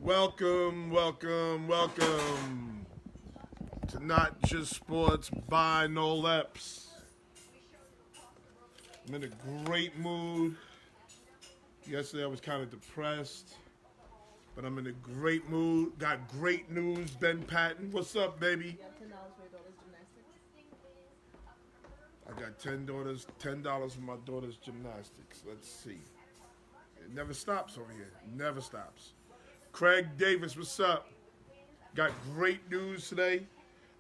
Welcome, welcome, welcome to Not Just Sports by Noel. I'm in a great mood. Yesterday I was kind of depressed, but I'm in a great mood. Got great news, Ben Patton. What's up, baby? You have $10 for your daughter's gymnastics. I got $10 for my daughter's gymnastics. Let's see. It never stops over here. Never stops. Craig Davis, what's up? Got great news today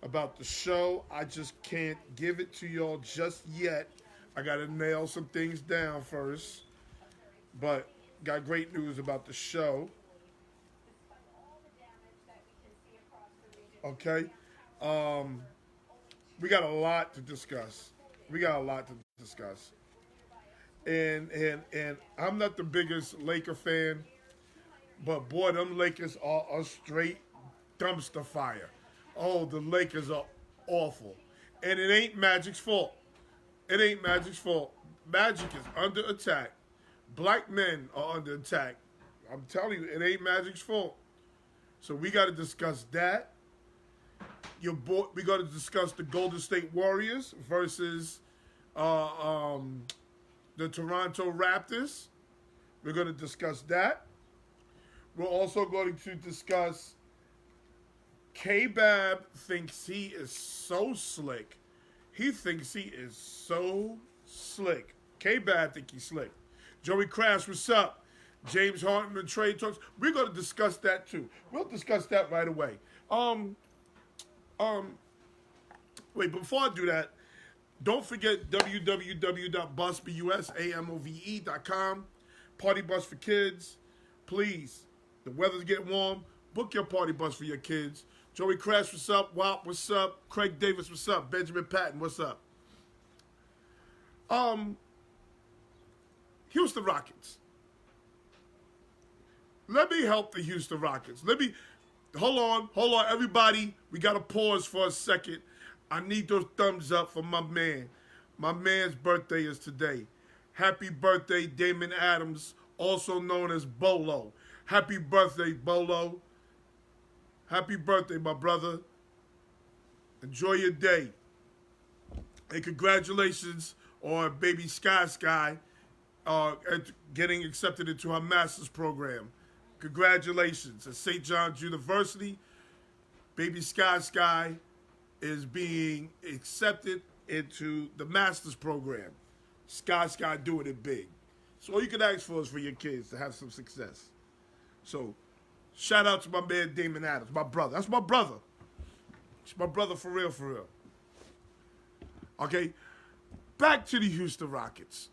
about the show. I just can't give it to y'all just yet. I got to nail some things down first. But got great news about the show. Okay? We got a lot to discuss. And I'm not the biggest Laker fan, but boy, them Lakers are a straight dumpster fire. Oh, the Lakers are awful. And it ain't Magic's fault. It ain't Magic's fault. Magic is under attack. Black men are under attack. I'm telling you, it ain't Magic's fault. So we got to discuss that. We got to discuss the Golden State Warriors versus the Toronto Raptors. We're going to discuss that. We're also going to discuss K-Bab thinks he is so slick. He thinks he is so slick. K-Bab think he's slick. Joey Crash, what's up? James Harden and trade talks. We're going to discuss that too. We'll discuss that right away. Wait, before I do that, don't forget www.busbusAMOVE.com. Party bus for kids. Please, the weather's getting warm. Book your party bus for your kids. Joey Crash, what's up? Wop, what's up? Craig Davis, what's up? Benjamin Patton, what's up? Houston Rockets. Let me help the Houston Rockets. Hold on, everybody. We got to pause for a second. I need those thumbs up for my man. My man's birthday is today. Happy birthday, Damon Adams, also known as Bolo. Happy birthday, Bolo. Happy birthday, my brother. Enjoy your day. And congratulations on baby Sky getting accepted into her master's program. Congratulations. At St. John's University, baby Sky is being accepted into the master's program. Sky doing it big. So all you can ask for is for your kids to have some success. So shout out to my man Damon Adams, my brother. That's my brother. It's my brother for real, for real. Okay, back to the Houston Rockets.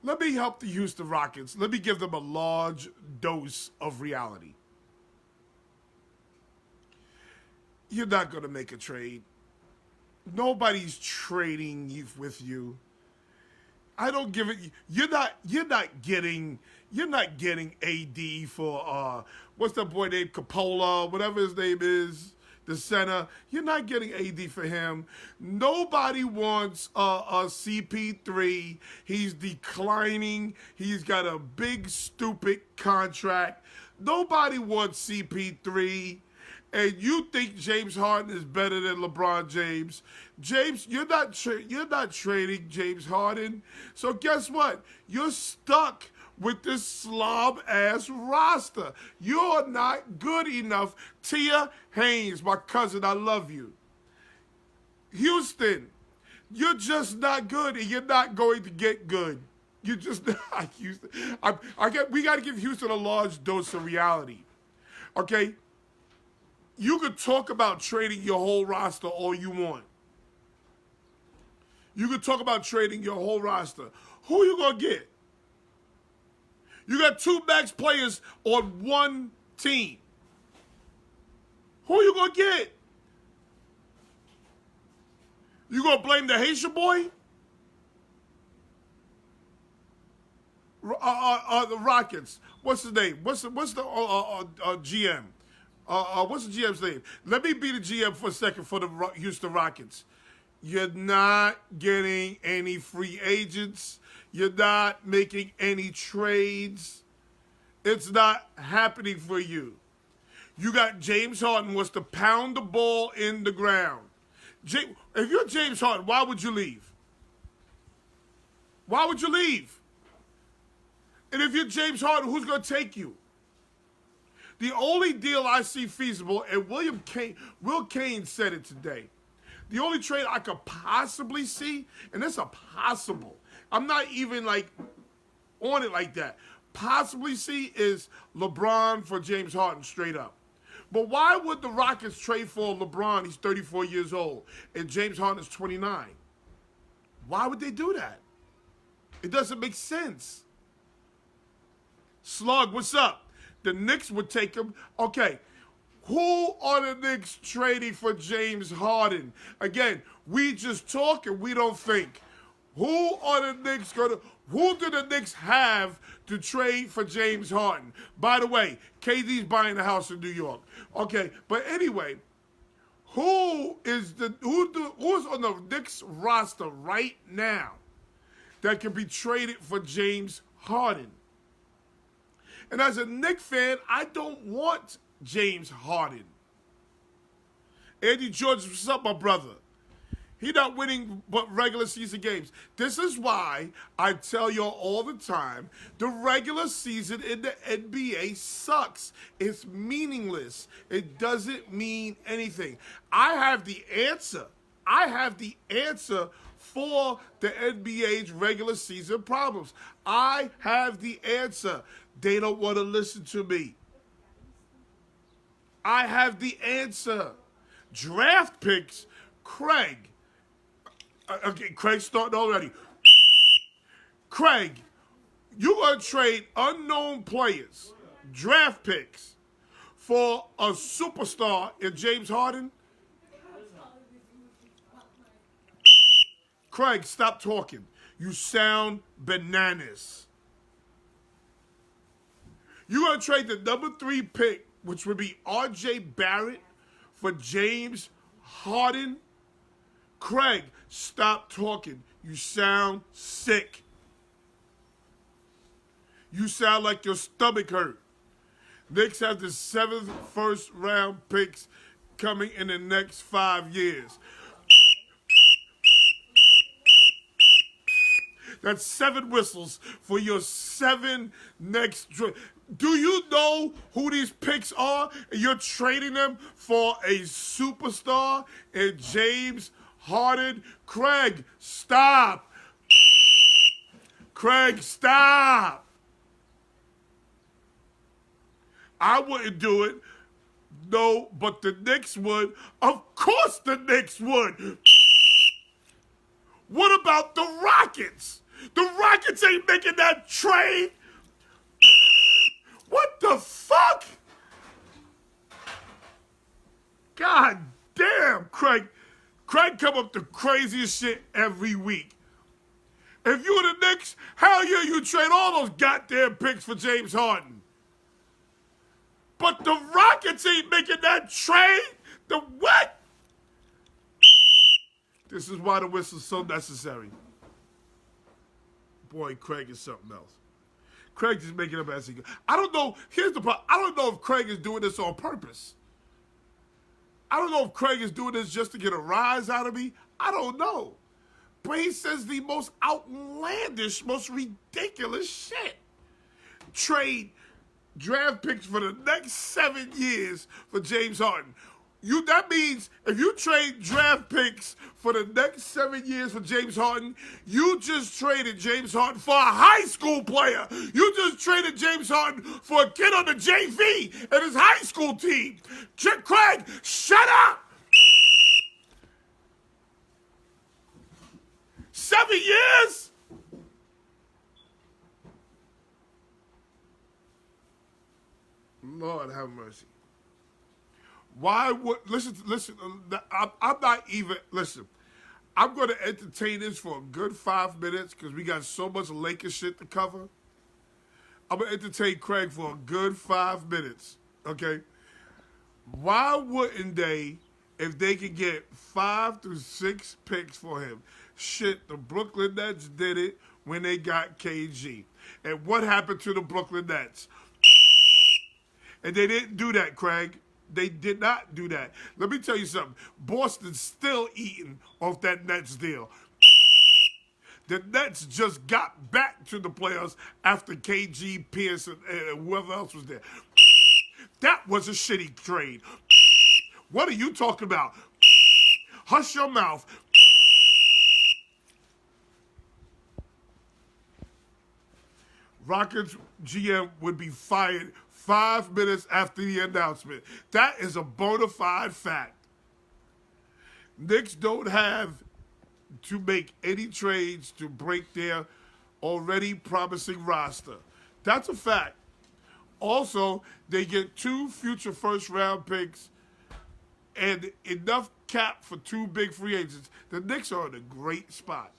Let me help the Houston Rockets. Let me give them a large dose of reality. You're not going to make a trade. Nobody's trading with you. I don't give it. You're not getting AD for what's that boy named Capola, whatever his name is, the center. You're not getting AD for him. Nobody wants a CP3. He's declining. He's got a big stupid contract. Nobody wants CP3. And you think James Harden is better than LeBron James. James, you're not trading James Harden. So guess what? You're stuck with this slob-ass roster. You're not good enough. Tia Haynes, my cousin, I love you. Houston, you're just not good, and you're not going to get good. You're just not Houston. We got to give Houston a large dose of reality. Okay? You could talk about trading your whole roster all you want. You could talk about trading your whole roster. Who you going to get? You got two max players on one team. Who you going to get? You going to blame the Haitian boy? The Rockets. What's his name? What's the GM? What's the GM's name? Let me be the GM for a second for the Houston Rockets. You're not getting any free agents. You're not making any trades. It's not happening for you. You got James Harden wants to pound the ball in the ground. If you're James Harden, why would you leave? Why would you leave? And if you're James Harden, who's going to take you? The only deal I see feasible, and Will Kane said it today, the only trade I could possibly see, and it's a possible, I'm not even like on it like that, possibly see is LeBron for James Harden straight up. But why would the Rockets trade for LeBron? He's 34 years old, and James Harden is 29. Why would they do that? It doesn't make sense. Slug, what's up? The Knicks would take him. Okay, who are the Knicks trading for James Harden? Again, we just talk and we don't think. Who are the Knicks going to... Who do the Knicks have to trade for James Harden? By the way, KD's buying a house in New York. Okay, but anyway, who's on the Knicks roster right now that can be traded for James Harden? And as a Knicks fan, I don't want James Harden. Andy George, what's up, my brother? He not winning but regular season games. This is why I tell y'all all the time, the regular season in the NBA sucks. It's meaningless. It doesn't mean anything. I have the answer. I have the answer for the NBA's regular season problems. I have the answer. They don't want to listen to me. I have the answer. Draft picks, Craig. Okay, Craig's starting already. Craig, you're going to trade unknown players, draft picks, for a superstar in James Harden? Craig, stop talking. You sound bananas. You're going to trade the number 3 pick, which would be R.J. Barrett, for James Harden? Craig, stop talking. You sound sick. You sound like your stomach hurt. Knicks have the 7th first-round picks coming in the next 5 years. That's 7 whistles for your 7 next. Do you know who these picks are? And you're trading them for a superstar in James Harden? Craig, stop. Craig, stop. I wouldn't do it. No, but the Knicks would. Of course the Knicks would. What about the Rockets? The Rockets ain't making that trade. What the fuck? God damn, Craig. Craig come up the craziest shit every week. If you were the Knicks, hell yeah, you trade all those goddamn picks for James Harden. But the Rockets ain't making that trade. The what? This is why the whistle's so necessary. Boy, Craig is something else. Craig just making up as he goes. I don't know. Here's the problem. I don't know if Craig is doing this on purpose. I don't know if Craig is doing this just to get a rise out of me. I don't know. But he says the most outlandish, most ridiculous shit. Trade draft picks for the next 7 years for James Harden. That means if you trade draft picks for the next 7 years for James Harden, you just traded James Harden for a high school player. You just traded James Harden for a kid on the JV and his high school team. Craig, shut up! 7 years? Lord have mercy. Why would, listen, I'm not even, listen, I'm going to entertain this for a good 5 minutes because we got so much Lakers shit to cover. I'm going to entertain Craig for a good 5 minutes, okay? Why wouldn't they, if they could get 5 to 6 picks for him? Shit, the Brooklyn Nets did it when they got KG. And what happened to the Brooklyn Nets? And they didn't do that, Craig. They did not do that. Let me tell you something. Boston's still eating off that Nets deal. The Nets just got back to the playoffs after KG, Pierce, and whoever else was there. That was a shitty trade. What are you talking about? Hush your mouth. Rockets GM would be fired 5 minutes after the announcement. That is a bona fide fact. Knicks don't have to make any trades to break their already promising roster. That's a fact. Also, they get 2 future first-round picks and enough cap for 2 big free agents. The Knicks are in a great spot.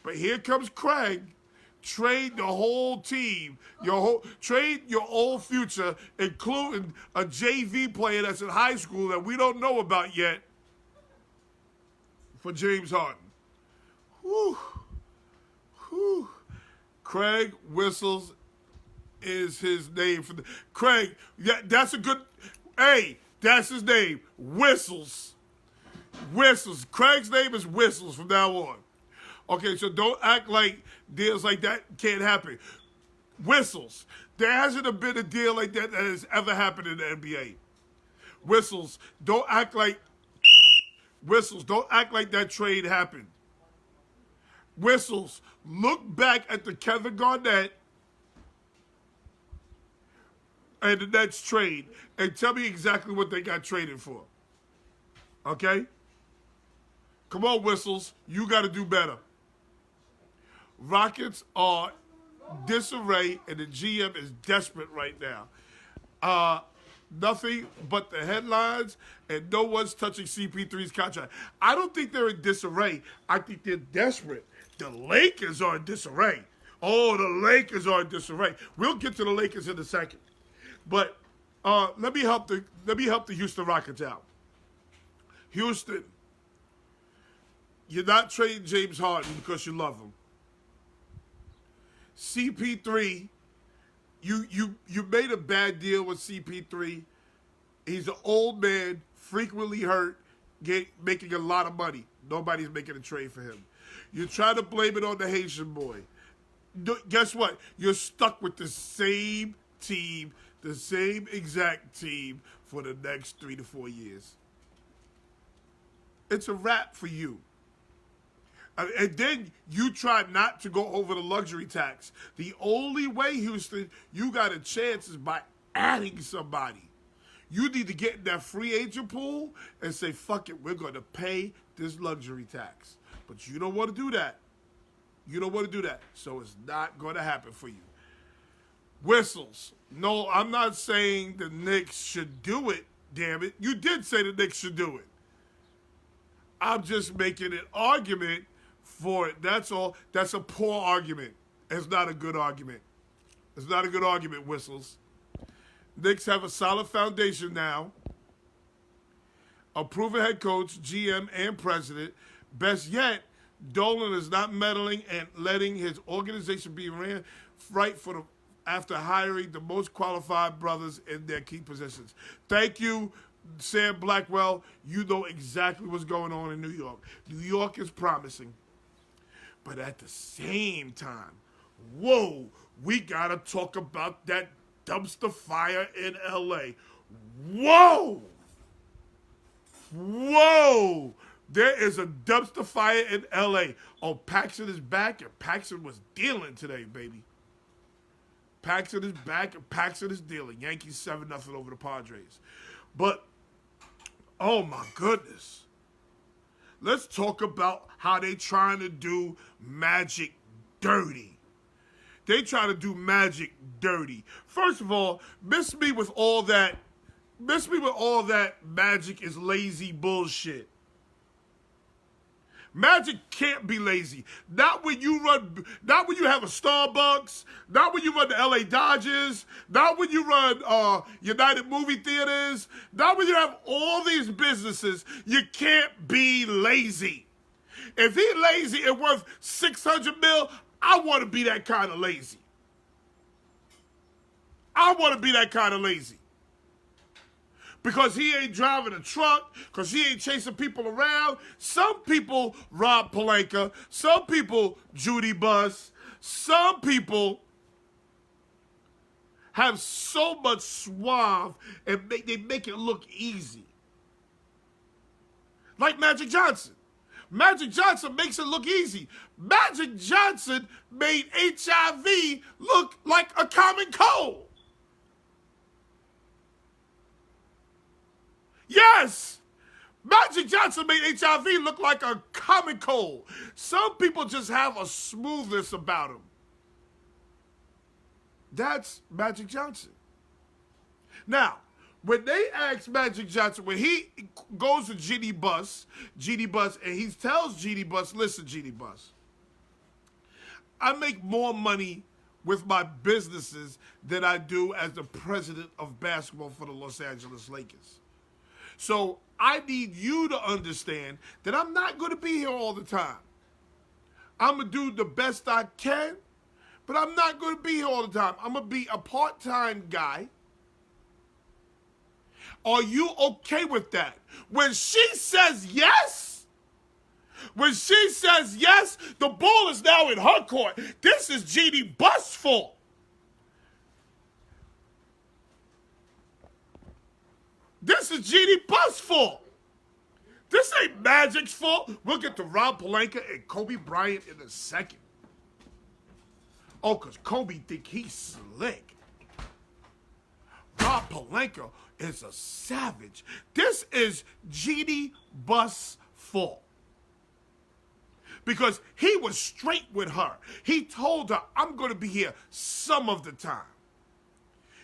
But here comes Craig. Trade the whole team. Trade your old future, including a JV player that's in high school that we don't know about yet, for James Harden. Whew. Whew. Craig Whistles is his name. Craig, yeah, that's a good, hey, that's his name. Whistles. Whistles. Craig's name is Whistles from now on. Okay, so don't act like deals like that can't happen. Whistles. There hasn't been a deal like that has ever happened in the NBA. Whistles. Don't act like that trade happened. Whistles. Look back at the Kevin Garnett and the Nets trade and tell me exactly what they got traded for. Okay? Come on, Whistles. You got to do better. Rockets are disarray, and the GM is desperate right now. Nothing but the headlines, and no one's touching CP3's contract. I don't think they're in disarray. I think they're desperate. The Lakers are in disarray. Oh, the Lakers are in disarray. We'll get to the Lakers in a second. But let me help the Houston Rockets out. Houston, you're not trading James Harden because you love him. CP3, you made a bad deal with CP3. He's an old man, frequently hurt, making a lot of money. Nobody's making a trade for him. You try to blame it on the Haitian boy. Guess what? You're stuck with the same team, the same exact team for the next 3 to 4 years. It's a wrap for you. And then you try not to go over the luxury tax. The only way, Houston, you got a chance is by adding somebody. You need to get in that free agent pool and say, fuck it, we're going to pay this luxury tax. But you don't want to do that. You don't want to do that. So it's not going to happen for you. Whistles. No, I'm not saying the Knicks should do it, damn it. You did say the Knicks should do it. I'm just making an argument for it. That's all. That's a poor argument. It's not a good argument. It's not a good argument, Whistles. Knicks have a solid foundation now. A proven head coach, GM, and president. Best yet, Dolan is not meddling and letting his organization be ran right after hiring the most qualified brothers in their key positions. Thank you, Sam Blackwell. You know exactly what's going on in New York. New York is promising. But at the same time, whoa, we got to talk about that dumpster fire in L.A. Whoa! Whoa! There is a dumpster fire in L.A. Oh, Paxson is back, and Paxson was dealing today, baby. Paxson is back, and Paxson is dealing. Yankees 7-0 over the Padres. But, oh my goodness. Let's talk about how they trying to do Magic dirty. They try to do Magic dirty. First of all, miss me with all that Magic is lazy bullshit. Magic can't be lazy. Not when you have a Starbucks, not when you run the LA Dodgers, not when you run United Movie Theaters, not when you have all these businesses. You can't be lazy. If he's lazy and worth $600 million, I want to be that kind of lazy. I want to be that kind of lazy. because he ain't driving a truck, because he ain't chasing people around. Some people rob Palenka. Some people Judy bus. Some people have so much suave and they make it look easy. Like Magic Johnson. Magic Johnson makes it look easy. Magic Johnson made HIV look like a common cold. Yes! Magic Johnson made HIV look like a common cold. Some people just have a smoothness about them. That's Magic Johnson. Now, when they ask Magic Johnson, when he goes to GD Bus, and he tells GD Bus, listen, GD Bus, I make more money with my businesses than I do as the president of basketball for the Los Angeles Lakers. So I need you to understand that I'm not going to be here all the time. I'm going to do the best I can, but I'm not going to be here all the time. I'm going to be a part-time guy. Are you okay with that? When she says yes, the ball is now in her court. This is GD Bus' fault. This is GD Bus' fault. This ain't Magic's fault. We'll get to Rob Pelinka and Kobe Bryant in a second. Oh, because Kobe think he's slick. Rob Pelinka is a savage. This is GD Bus' fault. Because he was straight with her. He told her, I'm going to be here some of the time.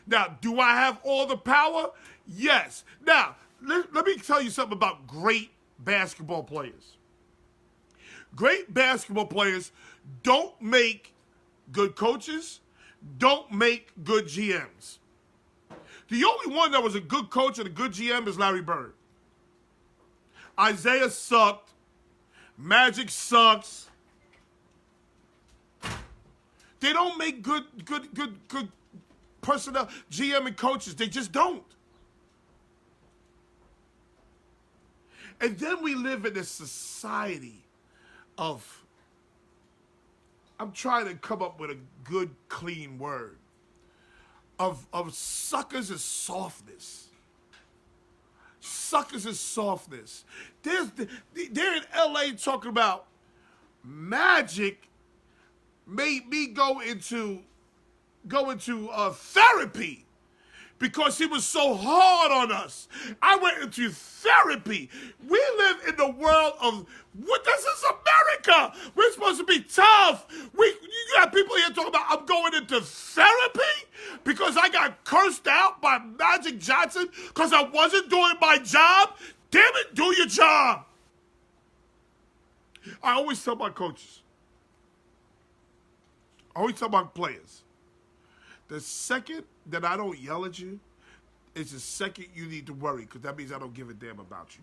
Now, do I have all the power? Yes. Now, let me tell you something about great basketball players. Great basketball players don't make good coaches, don't make good GMs. The only one that was a good coach and a good GM is Larry Bird. Isaiah sucked. Magic sucks. They don't make good personnel, GM and coaches. They just don't. And then we live in this society of, I'm trying to come up with a good, clean word, of suckers and softness. Suckers and softness. They're in LA talking about Magic made me go into therapy because he was so hard on us. I went into therapy. We live in the world of, this is America. We're supposed to be tough. You got people here talking about, I'm going into therapy because I got cursed out by Magic Johnson because I wasn't doing my job. Damn it, do your job. I always tell my coaches, I always tell my players, the second that I don't yell at you is the second you need to worry, because that means I don't give a damn about you.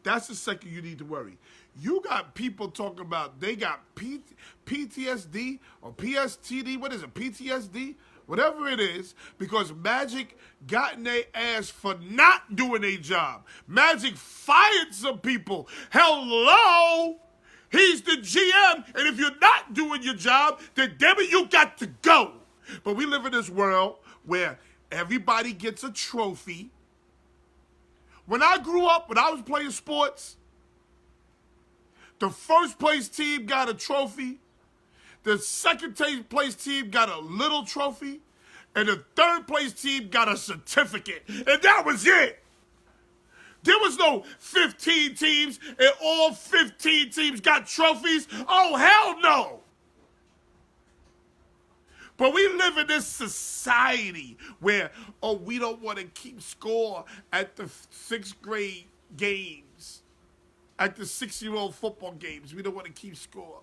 That's the second you need to worry. You got people talking about they got PTSD or PSTD, what is it, PTSD? Whatever it is, because Magic got in their ass for not doing their job. Magic fired some people. Hello? He's the GM, and if you're not doing your job, then damn it, you got to go. But we live in this world where everybody gets a trophy. When I grew up, when I was playing sports, the first place team got a trophy, the second place team got a little trophy, and the third place team got a certificate, and that was it. There was no 15 teams and all 15 teams got trophies. Oh, hell no. But we live in this society where, oh, we don't want to keep score at the 6th grade games, at the 6-year-old football games. We don't want to keep score.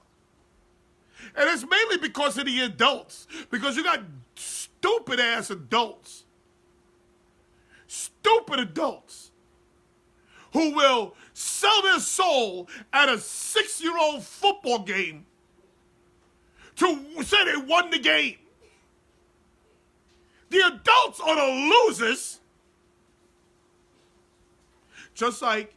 And it's mainly because of the adults, because you got stupid-ass adults. Stupid adults who will sell their soul at a 6-year-old football game to say they won the game. The adults are the losers. Just like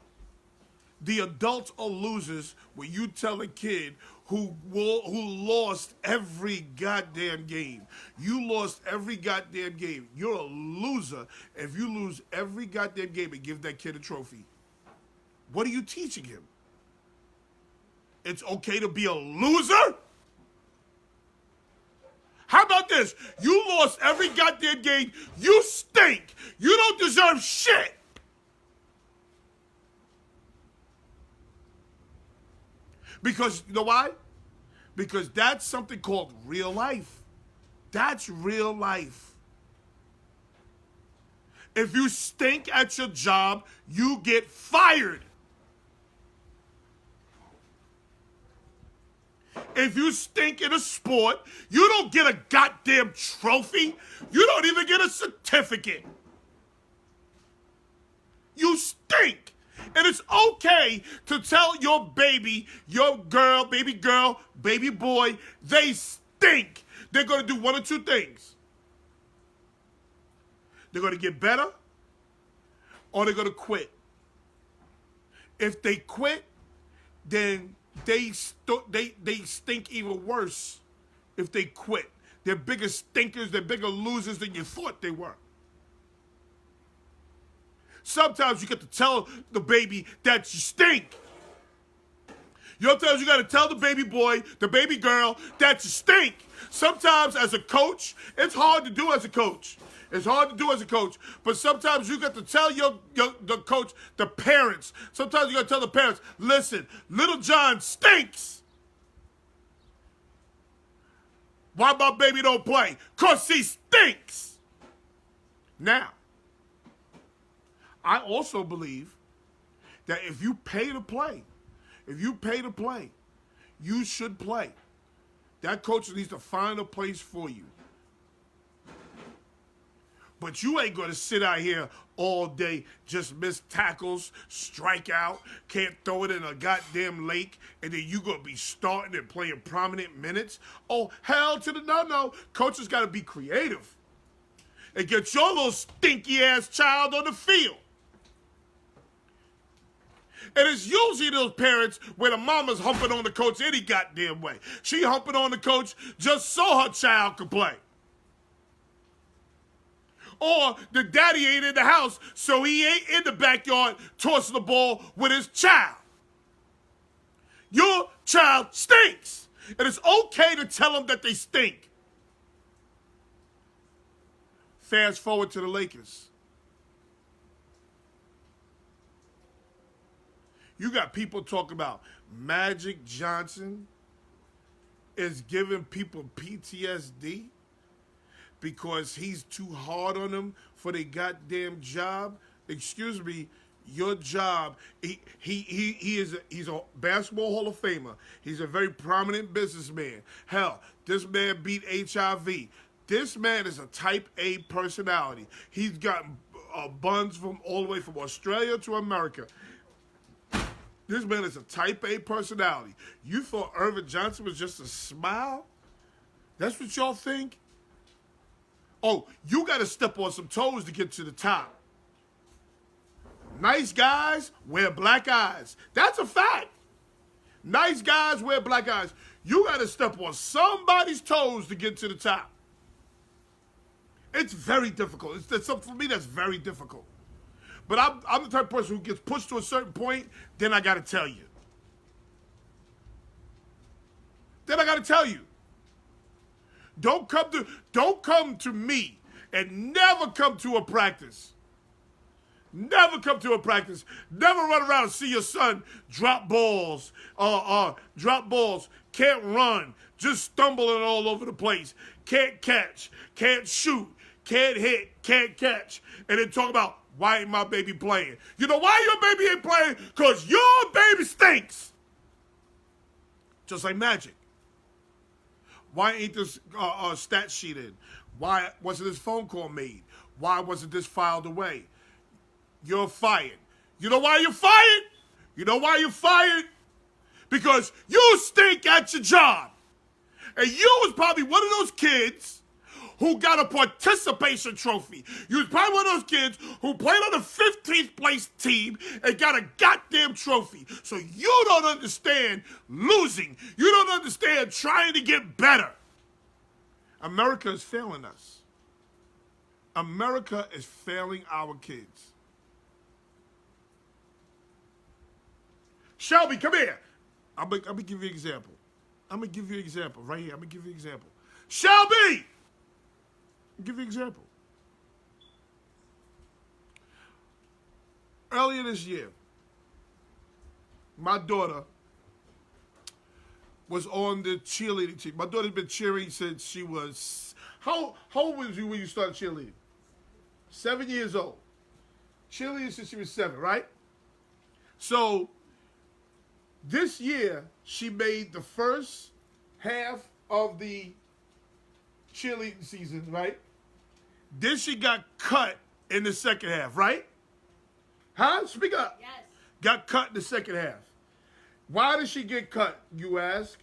the adults are losers when you tell a kid who lost every goddamn game. You lost every goddamn game. You're a loser if you lose every goddamn game and give that kid a trophy. What are you teaching him? It's okay to be a loser? How about this? You lost every goddamn game. You stink. You don't deserve shit. Because, you know why? Because that's something called real life. That's real life. If you stink at your job, you get fired. If you stink in a sport, you don't get a goddamn trophy. You don't even get a certificate. You stink. And it's okay to tell your baby, your girl, baby boy, they stink. They're going to do one of two things. They're going to get better or they're going to quit. If they quit, then they stink even worse if they quit. They're bigger stinkers, they're bigger losers than you thought they were. Sometimes you get to tell the baby that you stink. Sometimes you got to tell the baby boy, the baby girl, that you stink. Sometimes as a coach, it's hard to do as a coach. It's hard to do as a coach. But sometimes you got to tell the coach, the parents. Sometimes you got to tell the parents, listen, little John stinks. Why my baby don't play? Because he stinks. Now, I also believe that if you pay to play, you should play. That coach needs to find a place for you. But you ain't going to sit out here all day, just miss tackles, strike out, can't throw it in a goddamn lake, and then you going to be starting and playing prominent minutes. Oh, hell to the no. Coaches got to be creative and get your little stinky-ass child on the field. And it's usually those parents where the mama's humping on the coach any goddamn way. She humping on the coach just so her child could play. Or the daddy ain't in the house, so he ain't in the backyard tossing the ball with his child. Your child stinks. And it's okay to tell them that they stink. Fast forward to the Lakers. You got people talking about Magic Johnson is giving people PTSD because he's too hard on them for their goddamn job. Excuse me, your job. He's a basketball Hall of Famer. He's a very prominent businessman. Hell, this man beat HIV. This man is a type A personality. He's got buns from all the way from Australia to America. This man is a type A personality. You thought Irvin Johnson was just a smile? That's what y'all think? Oh, you got to step on some toes to get to the top. Nice guys wear black eyes. That's a fact. Nice guys wear black eyes. You got to step on somebody's toes to get to the top. It's very difficult. It's something for me that's very difficult. But I'm the type of person who gets pushed to a certain point, then I got to tell you. Don't come to me and never come to a practice. Never come to a practice. Never run around and see your son drop balls. Can't run. Just stumbling all over the place. Can't catch. Can't shoot. Can't hit. Can't catch. And then talk about, why ain't my baby playing? You know why your baby ain't playing? Because your baby stinks. Just like Magic. Why ain't this stat sheet in? Why wasn't this phone call made? Why wasn't this filed away? You're fired. You know why you're fired? You know why you're fired? Because you stink at your job. And you was probably one of those kids who got a participation trophy. You was probably one of those kids who played on the 15th place team and got a goddamn trophy. So you don't understand losing. You don't understand trying to get better. America is failing us. America is failing our kids. Shelby, come here. I'm gonna give you an example. I'm gonna give you an example right here. I'm gonna give you an example. Shelby! I'll give you an example. Earlier this year, my daughter was on the cheerleading team. My daughter's been cheering since she was... How old was you when you started cheerleading? 7 years old. Cheerleading since she was 7, right? So, this year, she made the first half of the cheerleading season, right? Then she got cut in the second half, right? Huh? Speak up. Yes. Got cut in the second half. Why did she get cut, you ask?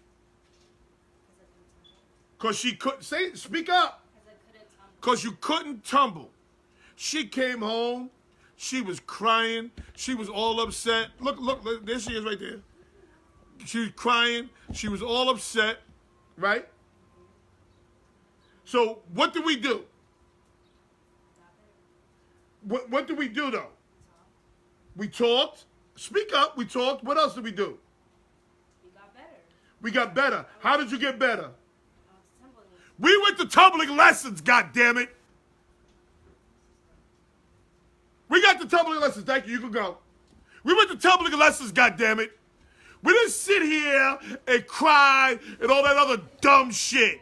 Because she couldn't say, speak up. Because you couldn't tumble. She came home. She was crying. She was all upset. Look, there she is right there. She was crying. She was all upset, right? So what do we do? What do we do, though? We talked. Speak up. We talked. What else did we do? We got better. We got better. How did you get better? We went to tumbling lessons, goddammit. We got the tumbling lessons. Thank you. You can go. We went to tumbling lessons, goddammit. We didn't sit here and cry and all that other dumb shit.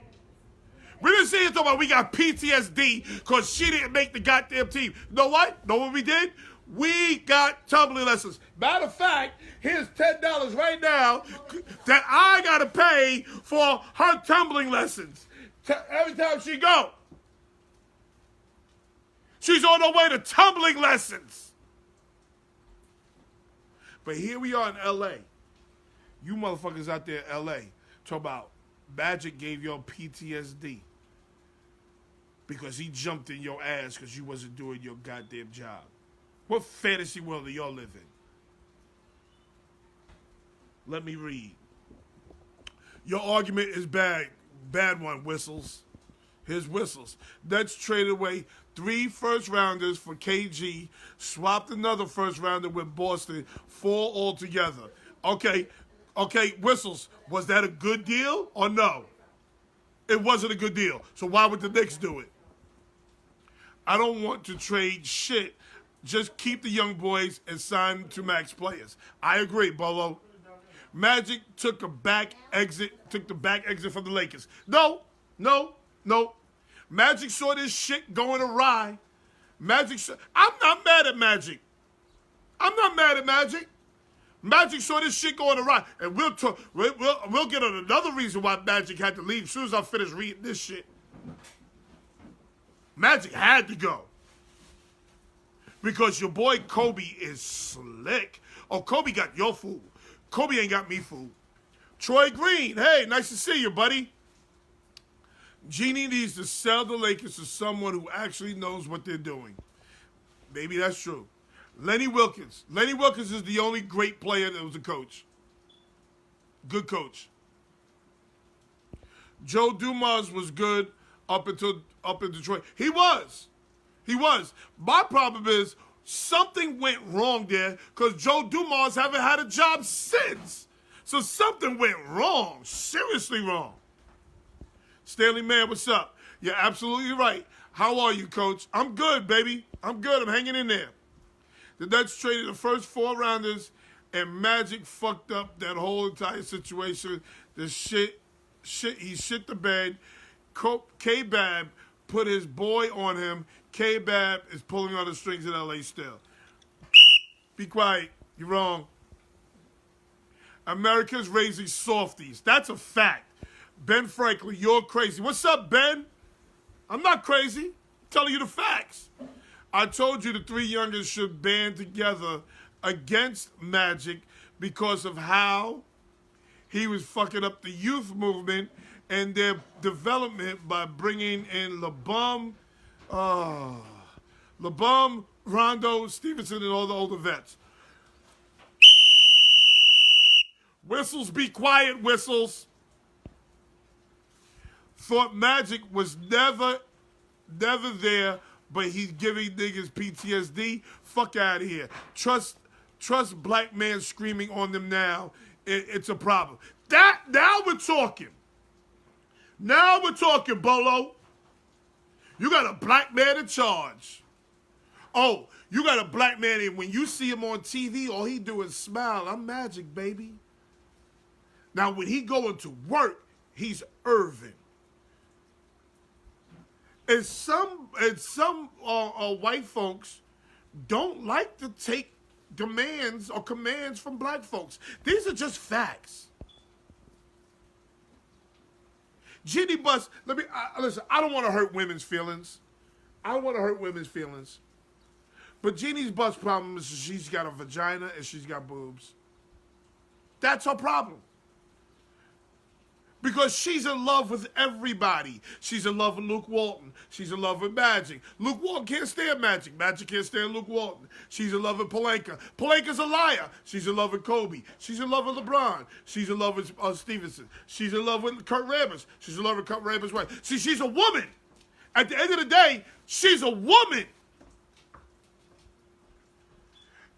We didn't sit here talking about we got PTSD because she didn't make the goddamn team. You know what? Know what we did? We got tumbling lessons. Matter of fact, here's $10 right now that I got to pay for her tumbling lessons. Every time she go. She's on her way to tumbling lessons. But here we are in L.A. You motherfuckers out there in L.A. talk about Magic gave y'all PTSD because he jumped in your ass because you wasn't doing your goddamn job. What fantasy world do y'all live in? Let me read. Your argument is bad. Bad one, Whistles. Here's Whistles. Nets traded away 3 first-rounders for KG, swapped another first-rounder with Boston, 4 altogether. Okay, Whistles, was that a good deal or no? It wasn't a good deal. So why would the Knicks do it? I don't want to trade shit. Just keep the young boys and sign to max players. I agree, Bolo. Magic took the back exit from the Lakers. No. Magic saw this shit going awry. I'm not mad at Magic. Magic saw this shit going awry, and we'll get on another reason why Magic had to leave as soon as I finish reading this shit. Magic had to go. Because your boy Kobe is slick. Oh, Kobe got your food. Kobe ain't got me food. Troy Green, hey, nice to see you, buddy. Jeannie needs to sell the Lakers to someone who actually knows what they're doing. Maybe that's true. Lenny Wilkins. Lenny Wilkins is the only great player that was a coach. Good coach. Joe Dumars was good up in Detroit. He was. My problem is something went wrong there because Joe Dumars haven't had a job since. So something went wrong. Seriously wrong. Stanley Mann, what's up? You're absolutely right. How are you, Coach? I'm good, baby. I'm good. I'm hanging in there. The Nets traded the first 4 rounders, and Magic fucked up that whole entire situation. He shit the bed. K-Bab put his boy on him. K-Bab is pulling on the strings in L.A. still. Be quiet. You're wrong. America's raising softies. That's a fact. Ben Franklin, you're crazy. What's up, Ben? I'm not crazy. I'm telling you the facts. I told you the 3 youngest should band together against Magic because of how he was fucking up the youth movement and their development by bringing in LeBum, Rondo, Stevenson, and all the older vets. Whistles, be quiet, Whistles. Thought Magic was never there, but he's giving niggas PTSD. Fuck out of here. Trust black man screaming on them now. It's a problem. Now we're talking. Now we're talking, Bolo. You got a black man in charge. Oh, you got a black man, and when you see him on TV, all he do is smile. I'm Magic, baby. Now, when he going to work, he's Irvin. And some white folks don't like to take demands or commands from black folks. These are just facts. Jeannie Buss, listen, I don't want to hurt women's feelings. I don't want to hurt women's feelings. But Jeannie Buss' problem is she's got a vagina and she's got boobs. That's her problem. Because she's in love with everybody. She's in love with Luke Walton. She's in love with Magic. Luke Walton can't stand Magic. Magic can't stand Luke Walton. She's in love with Pelinka. Pelinka's a liar. She's in love with Kobe. She's in love with LeBron. She's in love with Stevenson. She's in love with Kurt Rambis. She's in love with Kurt Rambis' wife. See, she's a woman. At the end of the day, she's a woman.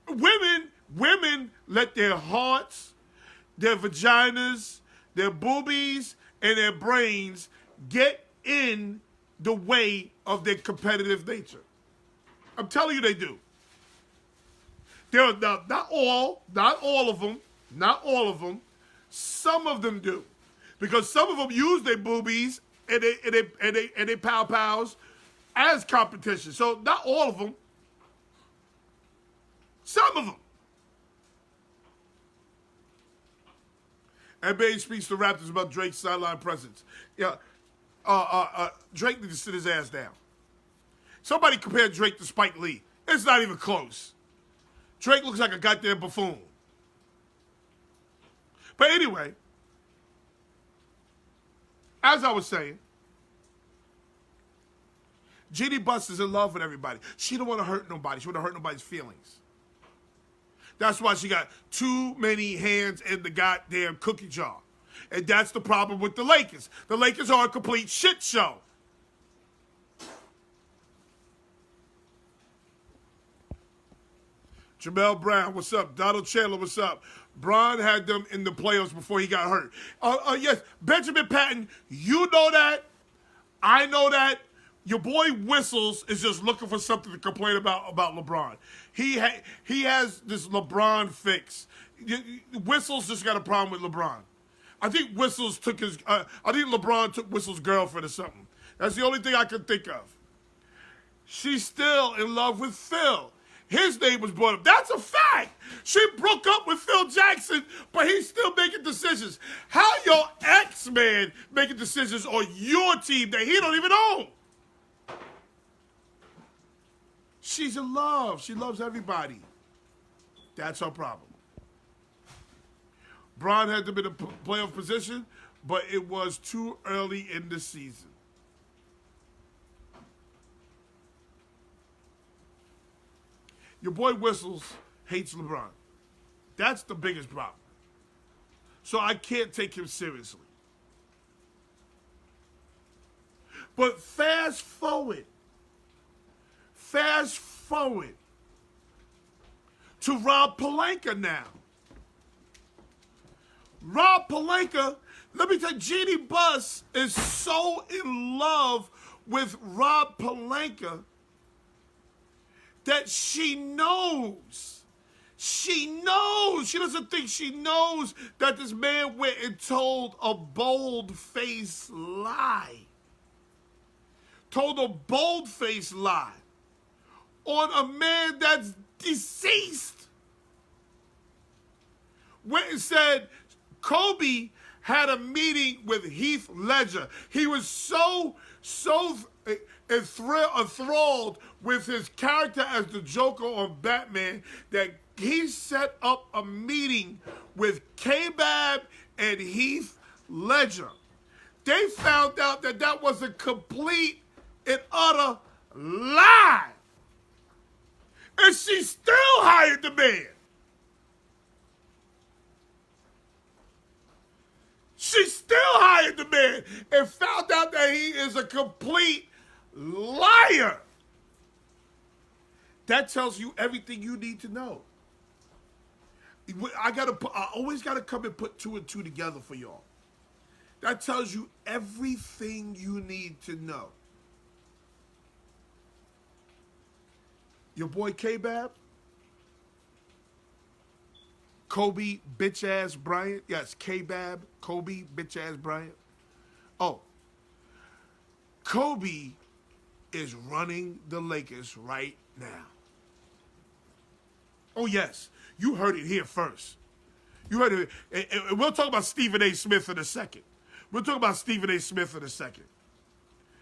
Women let their hearts, their vaginas, their boobies, and their brains get in the way of their competitive nature. I'm telling you they do. They're not all of them. Some of them do. Because some of them use their boobies and they pow-pows as competition. So not all of them. Some of them. NBA speaks to Raptors about Drake's sideline presence. Yeah, Drake needs to sit his ass down. Somebody compared Drake to Spike Lee. It's not even close. Drake looks like a goddamn buffoon. But anyway, as I was saying, Jeannie Buss is in love with everybody. She don't want to hurt nobody. She don't want to hurt nobody's feelings. That's why she got too many hands in the goddamn cookie jar. And that's the problem with the Lakers. The Lakers are a complete shit show. Jamel Brown, what's up? Donald Chandler, what's up? Bron had them in the playoffs before he got hurt. Yes, Benjamin Patton, you know that. I know that. Your boy Whistles is just looking for something to complain about LeBron. He has this LeBron fix. Whistles just got a problem with LeBron. I think Whistles took his. I think LeBron took Whistles' girlfriend or something. That's the only thing I can think of. She's still in love with Phil. His name was brought up. That's a fact. She broke up with Phil Jackson, but he's still making decisions. How your ex-man making decisions on your team that he don't even own? She's in love. She loves everybody. That's her problem. Bron had to be in a playoff position, but it was too early in the season. Your boy Whistles hates LeBron. That's the biggest problem. So I can't take him seriously. But fast forward to Rob Pelinka now. Rob Pelinka, let me tell you, Jeannie Buss is so in love with Rob Pelinka that she knows. She doesn't think she knows that this man went and told a bold-faced lie. Told a bold-faced lie on a man that's deceased. Went and said Kobe had a meeting with Heath Ledger. He was so enthralled with his character as the Joker on Batman that he set up a meeting with K-Bab and Heath Ledger. they found out that that was a complete and utter lie. And she still hired the man. She still hired the man and found out that he is a complete liar. That tells you everything you need to know. I always gotta come and put 2 and 2 together for y'all. That tells you everything you need to know. Your boy K-Bab, Kobe bitch ass Bryant. Yes, K-Bab, Kobe bitch ass Bryant. Oh, Kobe is running the Lakers right now. Oh yes, you heard it here first. You heard it. And we'll talk about Stephen A. Smith in a second. We'll talk about Stephen A. Smith in a second.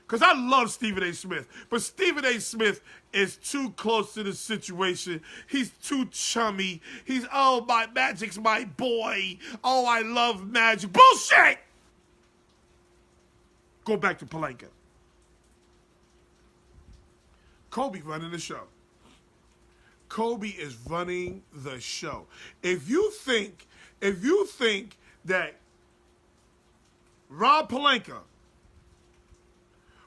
Because I love Stephen A. Smith. But Stephen A. Smith is too close to the situation. He's too chummy. He's, oh, my Magic's my boy. Oh, I love Magic. Bullshit! Go back to Pelinka. Kobe running the show. Kobe is running the show. If you think that Rob Pelinka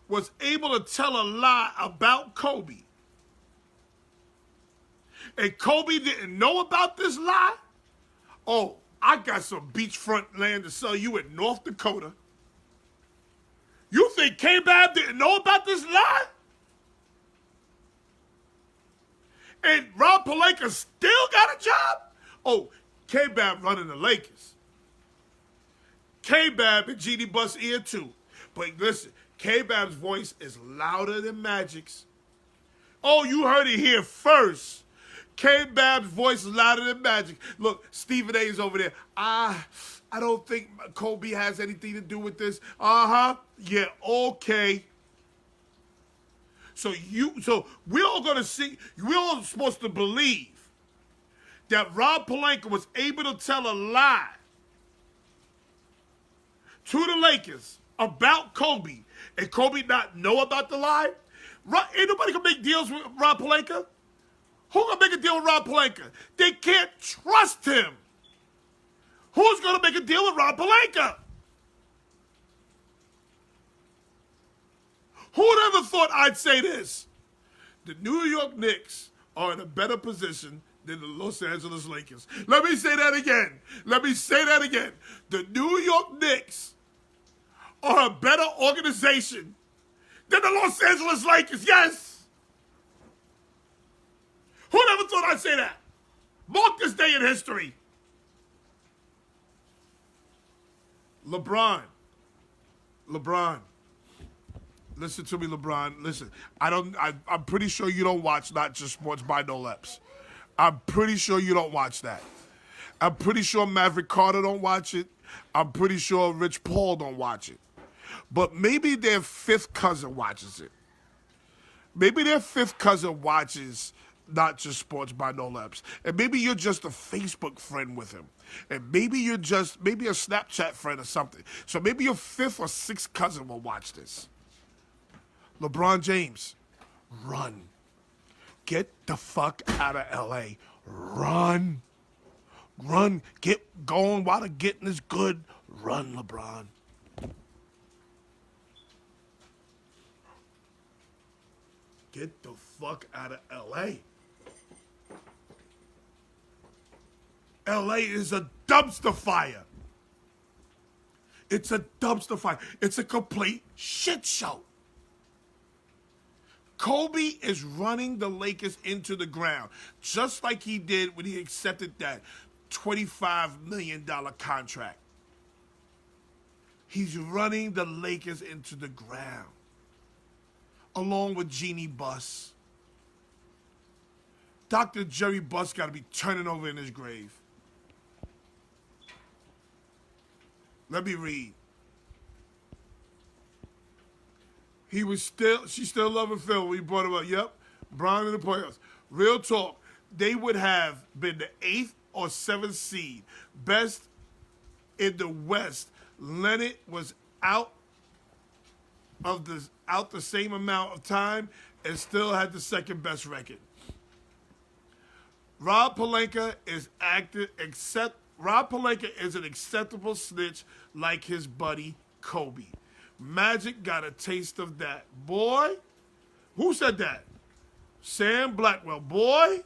was able to tell a lie about Kobe, and Kobe didn't know about this lie, oh, I got some beachfront land to sell you in North Dakota. You think K-Bab didn't know about this lie? And Rob Pelinka still got a job? Oh, K-Bab running the Lakers. K-Bab and Jeannie Buss ear too. But listen, K-Bab's voice is louder than Magic's. Oh, you heard it here first. K-Bab's voice is louder than Magic. Look, Stephen A. is over there. I don't think Kobe has anything to do with this. Uh-huh. Yeah, okay. So we're all gonna see, we're all supposed to believe that Rob Pelinka was able to tell a lie to the Lakers about Kobe, and Kobe not know about the lie. Ain't nobody gonna make deals with Rob Pelinka. Who gonna make a deal with Rob Pelinka? They can't trust him. Who's gonna make a deal with Rob Pelinka? Who'd ever thought I'd say this? The New York Knicks are in a better position than the Los Angeles Lakers. Let me say that again. The New York Knicks are a better organization than the Los Angeles Lakers. Yes. Who'd ever thought I'd say that? Mark this day in history. LeBron. Listen to me, LeBron. Listen, I'm pretty sure you don't watch Not Just Sports by No Leps. I'm pretty sure you don't watch that. I'm pretty sure Maverick Carter don't watch it. I'm pretty sure Rich Paul don't watch it. But maybe their fifth cousin watches it. Maybe their fifth cousin watches Not Just Sports by No Leps. And maybe you're just a Facebook friend with him. And maybe you're just, maybe a Snapchat friend or something. So maybe your fifth or sixth cousin will watch this. LeBron James, run. Get the fuck out of L.A. Run. Get going while the getting is good. Run, LeBron. Get the fuck out of L.A. L.A. is a dumpster fire. It's a dumpster fire. It's a complete shit show. Kobe is running the Lakers into the ground, just like he did when he accepted that $25 million contract. He's running the Lakers into the ground, along with Jeannie Buss. Dr. Jerry Buss got to be turning over in his grave. Let me read. She still loving Phil when he brought him up. Yep, Brown in the playoffs. Real talk, they would have been the 8th or 7th seed. Best in the West. Leonard was out out the same amount of time and still had the second best record. Rob Pelinka is an acceptable snitch like his buddy Kobe. Magic got a taste of that. Boy, who said that? Sam Blackwell. Boy,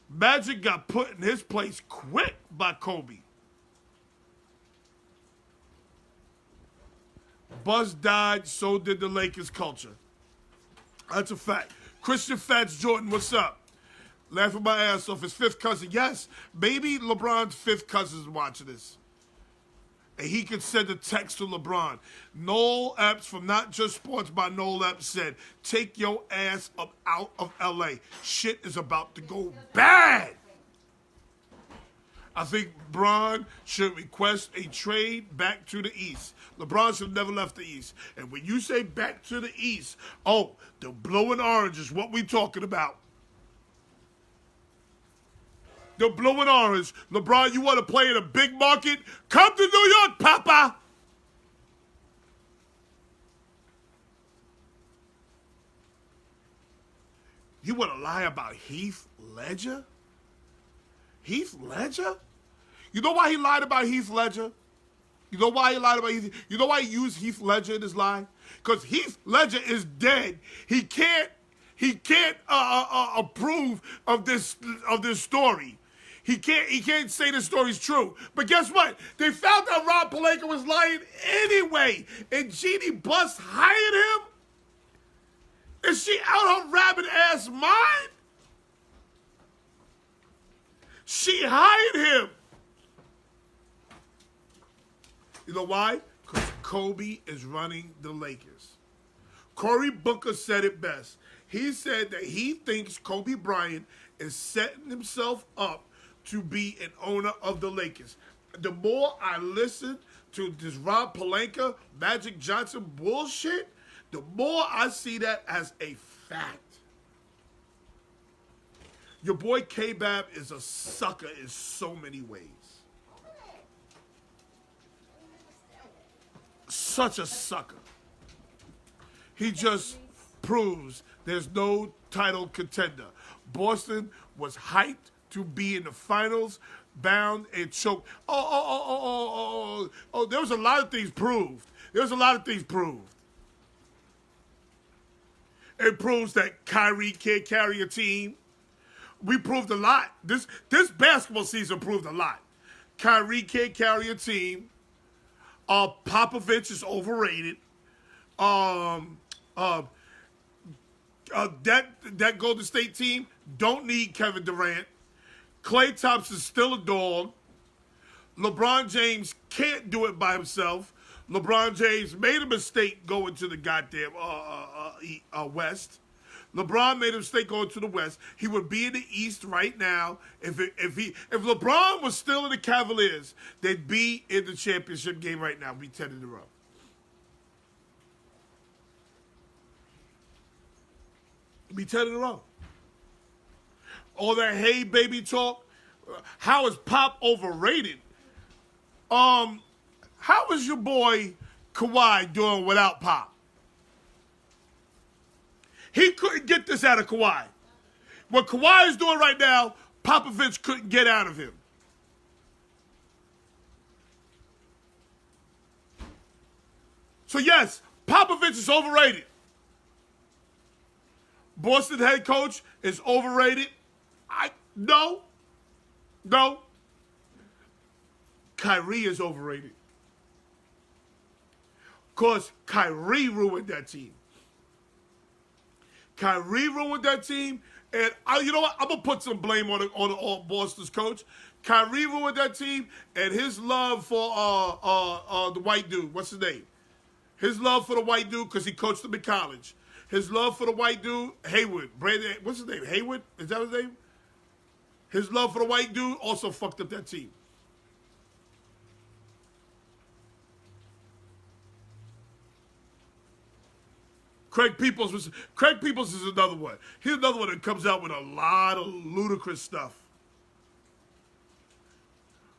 Magic got put in his place quick by Kobe. Buzz died, so did the Lakers culture. That's a fact. Christian Fats Jordan, what's up? Laughing my ass off. His fifth cousin. Yes, maybe LeBron's fifth cousin is watching this. And he could send a text to LeBron. Noel Epps from Not Just Sports by Noel Epps said, take your ass up out of L.A. Shit is about to go bad. I think LeBron should request a trade back to the East. LeBron should have never left the East. And when you say back to the East, oh, the blue and orange is what we talking about. The blue and orange. LeBron, you want to play in a big market? Come to New York, Papa. You want to lie about Heath Ledger? Heath Ledger? You know why he lied about Heath Ledger? You know why he lied about Heath? You know why he used Heath Ledger in his lie? Because Heath Ledger is dead. He can't approve of this story. He can't say the story's true. But guess what? They found out Rob Pelinka was lying anyway. And Jeannie Buss hired him? Is she out her rabbit ass mind? She hired him. You know why? Because Kobe is running the Lakers. Cory Booker said it best. He said that he thinks Kobe Bryant is setting himself up to be an owner of the Lakers. The more I listen to this Rob Pelinka, Magic Johnson bullshit, the more I see that as a fact. Your boy K-Bab is a sucker in so many ways. Such a sucker. He just proves there's no title contender. Boston was hyped to be in the finals, bound and choked. There was a lot of things proved. It proves that Kyrie can't carry a team. We proved a lot. This basketball season proved a lot. Kyrie can't carry a team. Popovich is overrated. That Golden State team don't need Kevin Durant. Klay Thompson's still a dog. LeBron James can't do it by himself. LeBron James made a mistake going to the goddamn West. LeBron made a mistake going to the West. He would be in the East right now. If LeBron was still in the Cavaliers, they'd be in the championship game right now. Be 10 in a row. Be 10 in a row. All that hey baby talk. How is Pop overrated? How is your boy Kawhi doing without Pop? He couldn't get this out of Kawhi. What Kawhi is doing right now, Popovich couldn't get out of him. So yes, Popovich is overrated. Boston head coach is overrated. No. Kyrie is overrated. Because Kyrie ruined that team. And you know what? I'm going to put some blame on Boston's coach. Kyrie ruined that team, and his love for the white dude, what's his name? His love for the white dude, because he coached him in college. His love for the white dude, Hayward. Brandon, what's his name? Hayward? Is that his name? His love for the white dude also fucked up that team. Craig Peoples is another one. He's another one that comes out with a lot of ludicrous stuff.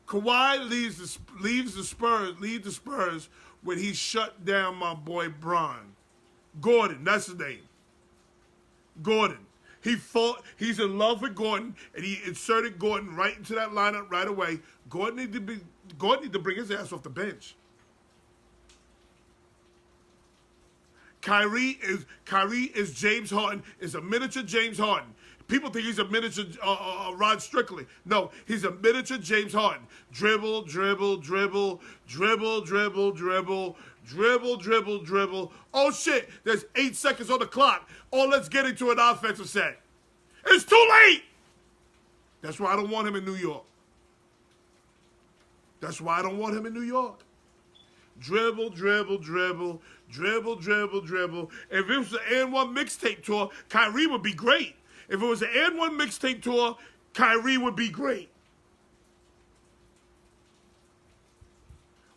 Kawhi leads the Spurs when he shut down my boy Bron. Gordon, that's his name. Gordon. He fought. He's in love with Gordon, and he inserted Gordon right into that lineup right away. Gordon need to bring his ass off the bench. Kyrie is James Harden. Is a miniature James Harden. People think he's a miniature Rod Strickland. No, he's a miniature James Harden. Dribble, dribble, dribble, dribble, dribble, dribble, dribble, dribble, dribble. Oh shit! There's 8 seconds on the clock. Oh, let's get into an offensive set. It's too late. That's why I don't want him in New York. That's why I don't want him in New York. Dribble, dribble, dribble, dribble, dribble, dribble. If it was an N1 mixtape tour, Kyrie would be great. If it was an N1 mixtape tour, Kyrie would be great.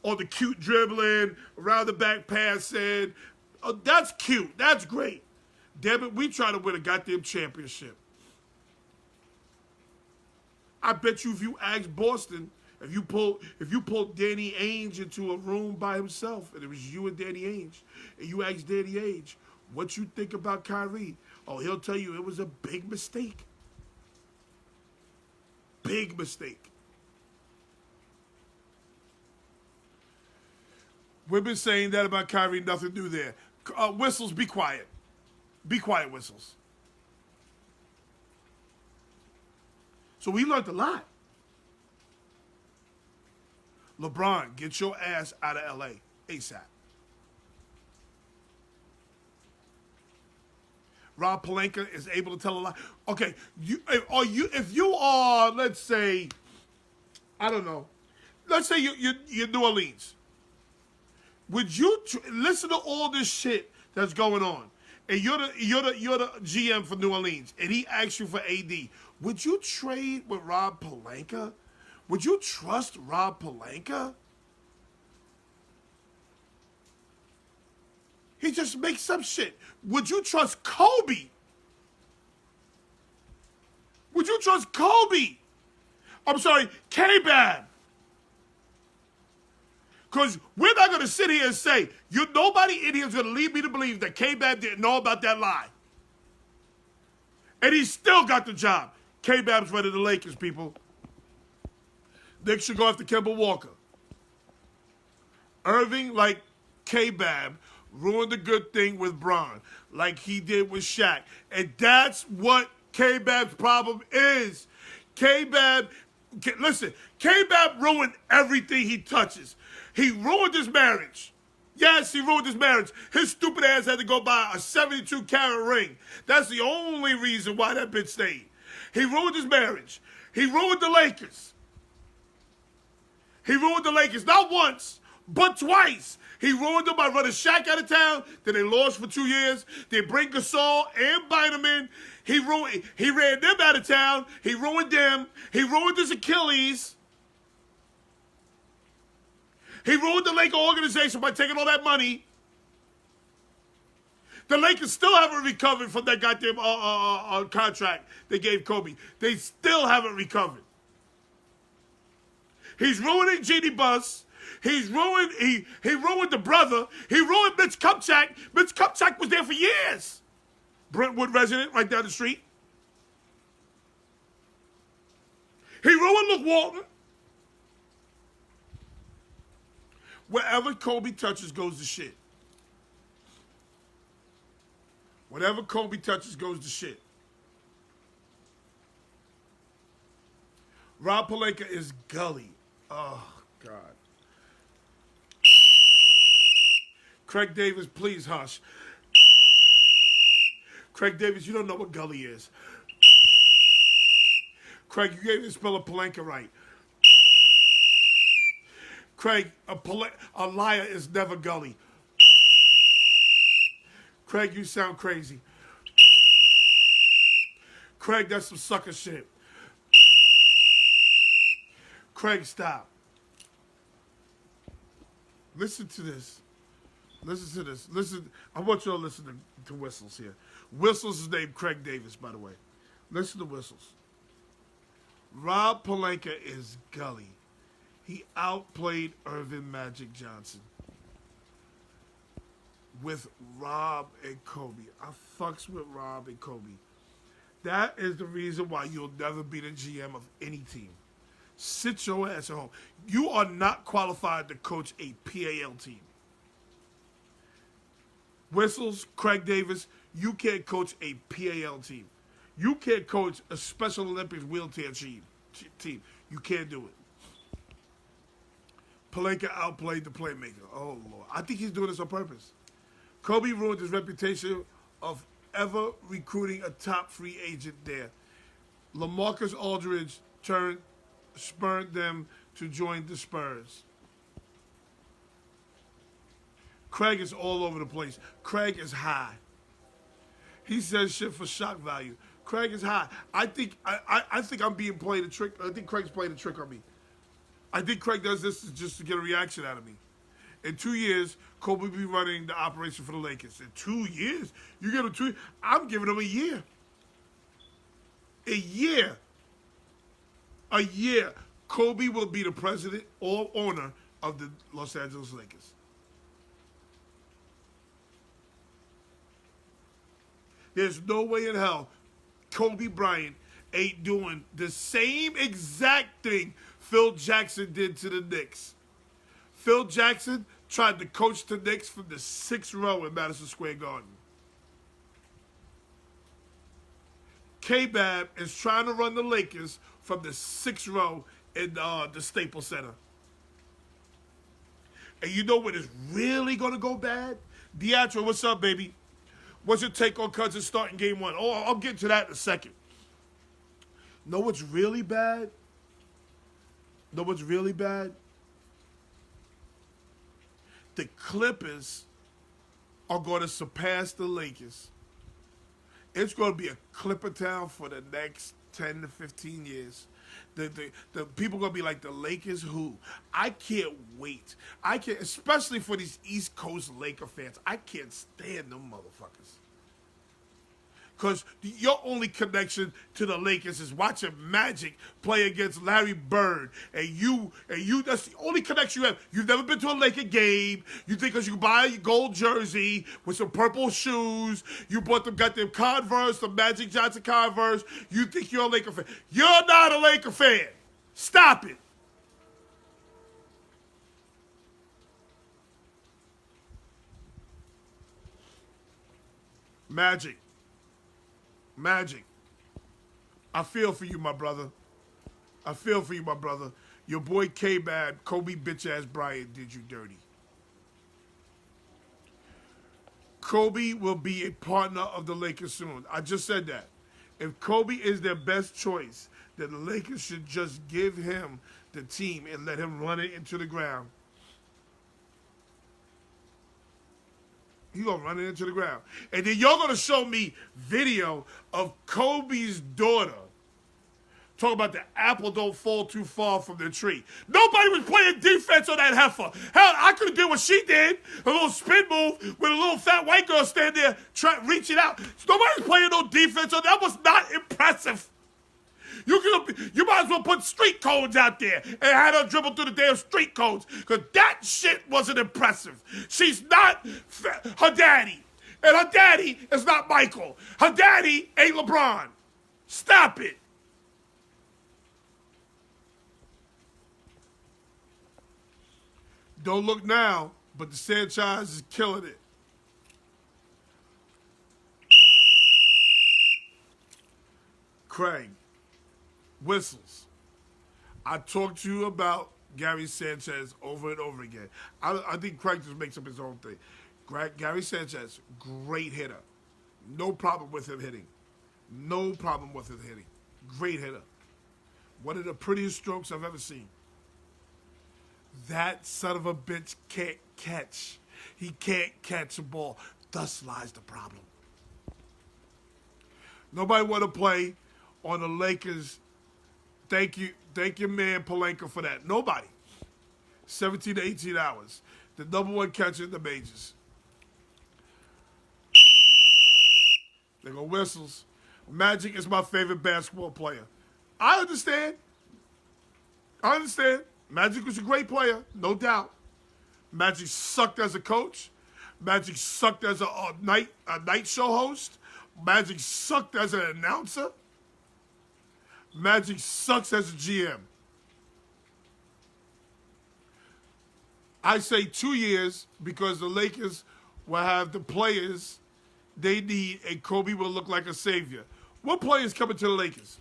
Or the cute dribbling, around the back passing. Oh, that's cute. That's great. Damn it, we try to win a goddamn championship. I bet you if you ask Boston, if you pulled Danny Ainge into a room by himself, and it was you and Danny Ainge, and you asked Danny Ainge, what you think about Kyrie? Oh, he'll tell you it was a big mistake. Big mistake. We've been saying that about Kyrie, nothing new there. Whistles, be quiet. Be quiet, Whistles. So we learned a lot. LeBron, get your ass out of LA ASAP. Rob Pelinka is able to tell a lie. Okay, if you are, let's say, I don't know, let's say you're New Orleans. Would you listen to all this shit that's going on, and you're the GM for New Orleans, and he asks you for AD? Would you trade with Rob Pelinka? Would you trust Rob Pelinka? He just makes up shit. Would you trust Kobe? Would you trust Kobe? I'm sorry, K-Bab. Because we're not going to sit here and say, nobody in here is going to lead me to believe that K-Bab didn't know about that lie. And he still got the job. K-Bab's ready to the Lakers, people. Knicks should go after Kemba Walker. Irving, like K-Bab, ruined the good thing with Bron, like he did with Shaq. And that's what K-Bab's problem is. K-Bab, listen, K-Bab ruined everything he touches. He ruined his marriage. Yes, he ruined his marriage. His stupid ass had to go buy a 72-carat ring. That's the only reason why that bitch stayed. He ruined his marriage. He ruined the Lakers. He ruined the Lakers not once, but twice. He ruined them by running Shaq out of town. Then they lost for 2 years. They bring Gasol and Bynum in. He ran them out of town. He ruined them. He ruined his Achilles. He ruined the Laker organization by taking all that money. The Lakers still haven't recovered from that goddamn contract they gave Kobe. They still haven't recovered. He's ruining Jeannie Buss. He ruined the brother. He ruined Mitch Kupchak. Mitch Kupchak was there for years. Brentwood resident right down the street. He ruined Luke Walton. Wherever Kobe touches goes to shit. Whatever Kobe touches goes to shit. Rob Pelinka is gully. Oh, God. Craig Davis, please hush. Craig Davis, you don't know what gully is. Craig, you gave me the spell of Pelinka right. Craig, a liar is never gully. Craig, you sound crazy. Craig, that's some sucker shit. Craig, stop. Listen to this. Listen to this. Listen. I want you to listen to Whistles here. Whistles is named Craig Davis, by the way. Listen to Whistles. Rob Pelinka is gully. He outplayed Irvin Magic Johnson. with Rob and Kobe. I fucks with Rob and Kobe. That is the reason why you'll never be the GM of any team. Sit your ass at home. You are not qualified to coach a PAL team. Whistles, Craig Davis, you can't coach a PAL team. You can't coach a Special Olympics wheelchair team. You can't do it. Pelinka outplayed the playmaker. Oh, Lord. I think he's doing this on purpose. Kobe ruined his reputation of ever recruiting a top free agent there. LaMarcus Aldridge spurred them to join the Spurs. Craig is all over the place. Craig is high. He says shit for shock value. Craig is high. I think I'm being played a trick. I think Craig's playing a trick on me. I think Craig does this just to get a reaction out of me. In 2 years, Kobe will be running the operation for the Lakers. In 2 years? You give him 2 years? I'm giving him a year. A year. A year. Kobe will be the president or owner of the Los Angeles Lakers. There's no way in hell Kobe Bryant ain't doing the same exact thing Phil Jackson did to the Knicks. Phil Jackson tried to coach the Knicks from the 6th row in Madison Square Garden. K-Bab is trying to run the Lakers from the 6th row in the Staples Center. And you know when it's really going to go bad? Deatra, what's up, baby? What's your take on Cousins starting game 1? Oh, I'll get to that in a second. Know what's really bad? Know what's really bad? The Clippers are going to surpass the Lakers. It's going to be a Clipper town for the next 10 to 15 years. The people are going to be like, the Lakers who? I can't wait. I can't, especially for these East Coast Laker fans. I can't stand them motherfuckers. Because your only connection to the Lakers is watching Magic play against Larry Bird. And you, that's the only connection you have. You've never been to a Laker game. You think because you buy a gold jersey with some purple shoes, you got them Converse, the Magic Johnson Converse, you think you're a Laker fan. You're not a Laker fan. Stop it. Magic. I feel for you, my brother. I feel for you, my brother. Your boy K-Bad, Kobe bitch-ass Bryant did you dirty. Kobe will be a partner of the Lakers soon. I just said that. If Kobe is their best choice, then the Lakers should just give him the team and let him run it into the ground. He's going to run it into the ground. And then you're going to show me video of Kobe's daughter talking about the apple don't fall too far from the tree. Nobody was playing defense on that heifer. Hell, I could have did what she did, a little spin move with a little fat white girl standing there reaching out. Nobody's playing no defense on that. Was not impressive. You might as well put street codes out there and have her dribble through the damn street codes, because that shit wasn't impressive. She's not her daddy, and her daddy is not Michael. Her daddy ain't LeBron. Stop it. Don't look now, but the Sanchez is killing it. Craig. Whistles. I talked to you about Gary Sanchez over and over again. I think Craig just makes up his own thing. Gary Sanchez, great hitter. No problem with him hitting. No problem with him hitting. Great hitter. One of the prettiest strokes I've ever seen. That son of a bitch can't catch. He can't catch a ball. Thus lies the problem. Nobody want to play on the Lakers. Thank you, man, Pelinka, for that. Nobody. 17 to 18 hours. The number one catcher in the majors. They go Whistles. Magic is my favorite basketball player. I understand. Magic was a great player, no doubt. Magic sucked as a coach. Magic sucked as a night show host. Magic sucked as an announcer. Magic sucks as a GM. I say 2 years because the Lakers will have the players they need, and Kobe will look like a savior. What players coming to the Lakers?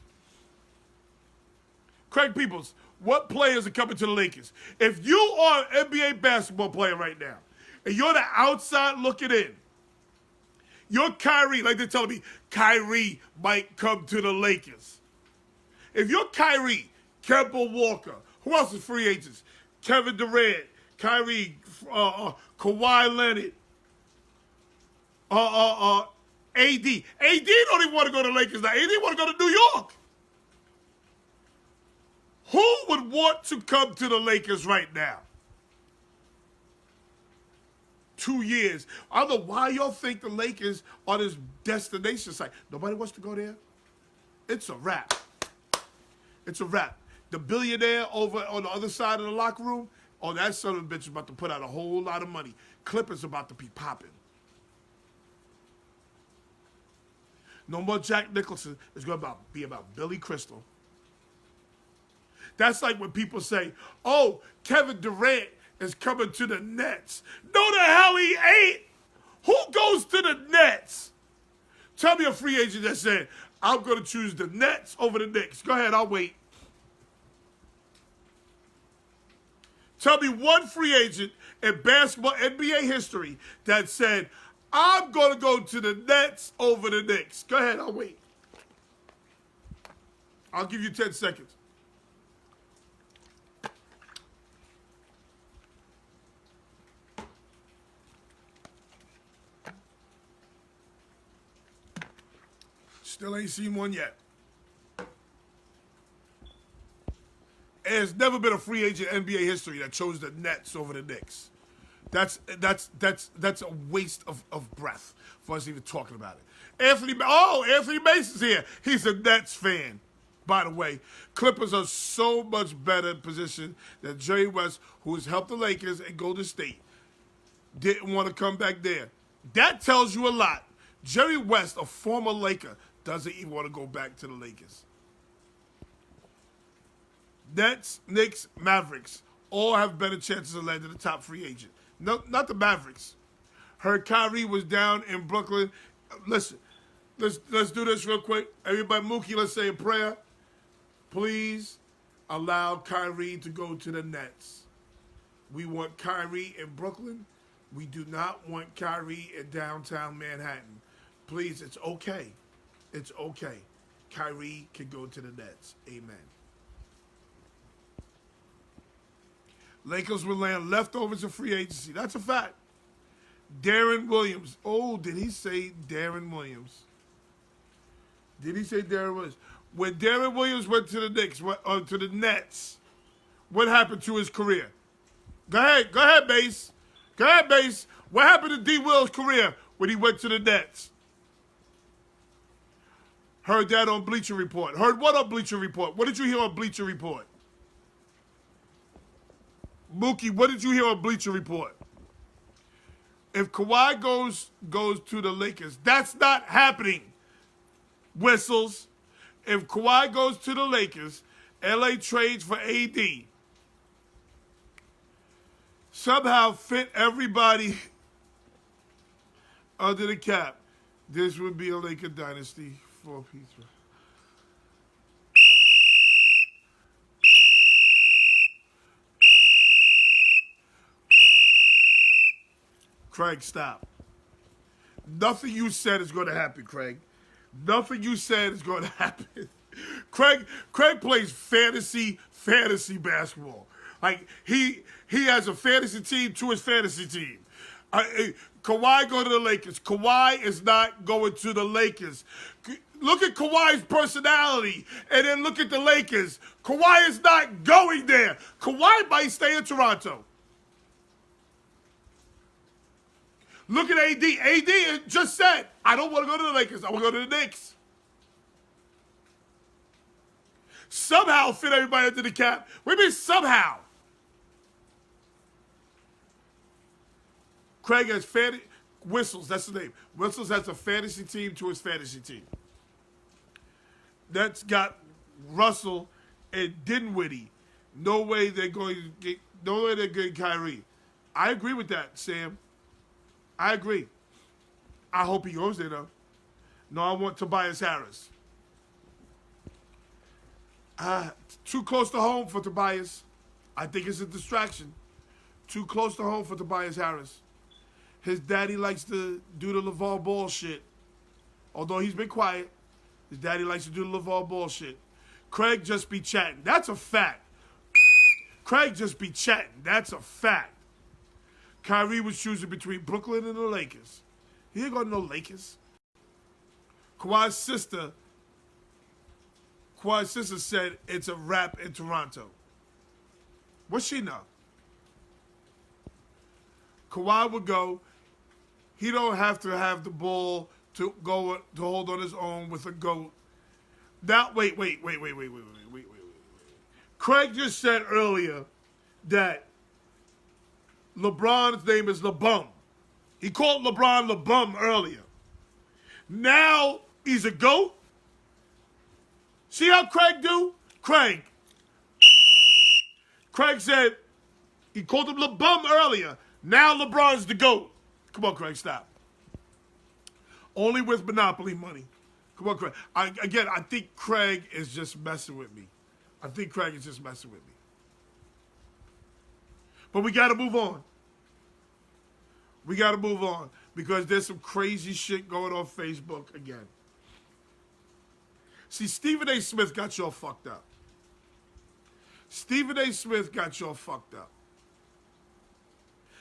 Craig Peoples, what players are coming to the Lakers? If you are an NBA basketball player right now, and you're the outside looking in, you're Kyrie, like they're telling me, Kyrie might come to the Lakers. If you're Kyrie, Kemba Walker, who else is free agents? Kevin Durant, Kyrie, Kawhi Leonard, AD. AD don't even want to go to the Lakers now. AD want to go to New York. Who would want to come to the Lakers right now? 2 years. I don't know why y'all think the Lakers are this destination site. Nobody wants to go there. It's a wrap. It's a wrap. The billionaire over on the other side of the locker room, oh, that son of a bitch is about to put out a whole lot of money. Clippers about to be popping. No more Jack Nicholson. It's going to be about Billy Crystal. That's like when people say, oh, Kevin Durant is coming to the Nets. No, the hell he ain't. Who goes to the Nets? Tell me a free agent that said, I'm going to choose the Nets over the Knicks. Go ahead, I'll wait. Tell me one free agent in basketball NBA history that said, I'm going to go to the Nets over the Knicks. Go ahead, I'll wait. I'll give you 10 seconds. Still ain't seen one yet. There's never been a free agent in NBA history that chose the Nets over the Knicks. That's a waste of breath for us even talking about it. Anthony Mason's here. He's a Nets fan. By the way, Clippers are so much better position than Jerry West, who has helped the Lakers and Golden State, didn't want to come back there. That tells you a lot. Jerry West, a former Laker, doesn't even want to go back to the Lakers. Nets, Knicks, Mavericks all have better chances of landing the top free agent. No, not the Mavericks. Heard Kyrie was down in Brooklyn. Listen, let's do this real quick. Everybody, Mookie, let's say a prayer. Please allow Kyrie to go to the Nets. We want Kyrie in Brooklyn. We do not want Kyrie in downtown Manhattan. Please, it's okay. It's okay. Kyrie can go to the Nets. Amen. Lakers will land leftovers of free agency. That's a fact. Darren Williams. Oh, did he say Darren Williams? Did he say Darren Williams? When Darren Williams went to the Knicks, to the Nets, what happened to his career? Go ahead, Bass. Go ahead, Bass. What happened to D. Will's career when he went to the Nets? Heard that on Bleacher Report. Heard what on Bleacher Report? What did you hear on Bleacher Report? Mookie, what did you hear on Bleacher Report? If Kawhi goes to the Lakers, that's not happening. Whistles. If Kawhi goes to the Lakers, LA trades for AD. Somehow fit everybody under the cap. This would be a Laker dynasty for pizza. Craig, stop. Nothing you said is going to happen, Craig. Nothing you said is going to happen. Craig plays fantasy basketball. Like he has a fantasy team to his fantasy team. Kawhi go to the Lakers. Kawhi is not going to the Lakers. Look at Kawhi's personality, and then look at the Lakers. Kawhi is not going there. Kawhi might stay in Toronto. Look at AD. AD just said, I don't want to go to the Lakers. I want to go to the Knicks. Somehow fit everybody under the cap. What do you mean somehow? Craig has Whistles, that's his name. Whistles has a fantasy team to his fantasy team. That's got Russell and Dinwiddie. No way they're getting Kyrie. I agree with that, Sam. I agree. I hope he goes there, though. No, I want Tobias Harris. Too close to home for Tobias. I think it's a distraction. Too close to home for Tobias Harris. His daddy likes to do the LeVar Ball shit. Although he's been quiet, his daddy likes to do the LeVar Ball shit. Craig just be chatting. That's a fact. Craig just be chatting. That's a fact. Kyrie was choosing between Brooklyn and the Lakers. He ain't got no Lakers. Kawhi's sister said it's a wrap in Toronto. What's she know? Kawhi would go. He don't have to have the ball to go to hold on his own with a GOAT. Now, wait. Craig just said earlier that LeBron's name is LeBum. He called LeBron LeBum earlier. Now he's a GOAT. See how Craig do? Craig said he called him LeBum earlier. Now LeBron's the GOAT. Come on, Craig, stop. Only with Monopoly money. Come on, Craig. I think Craig is just messing with me. But we got to move on. Because there's some crazy shit going on Facebook again. See, Stephen A. Smith got y'all fucked up.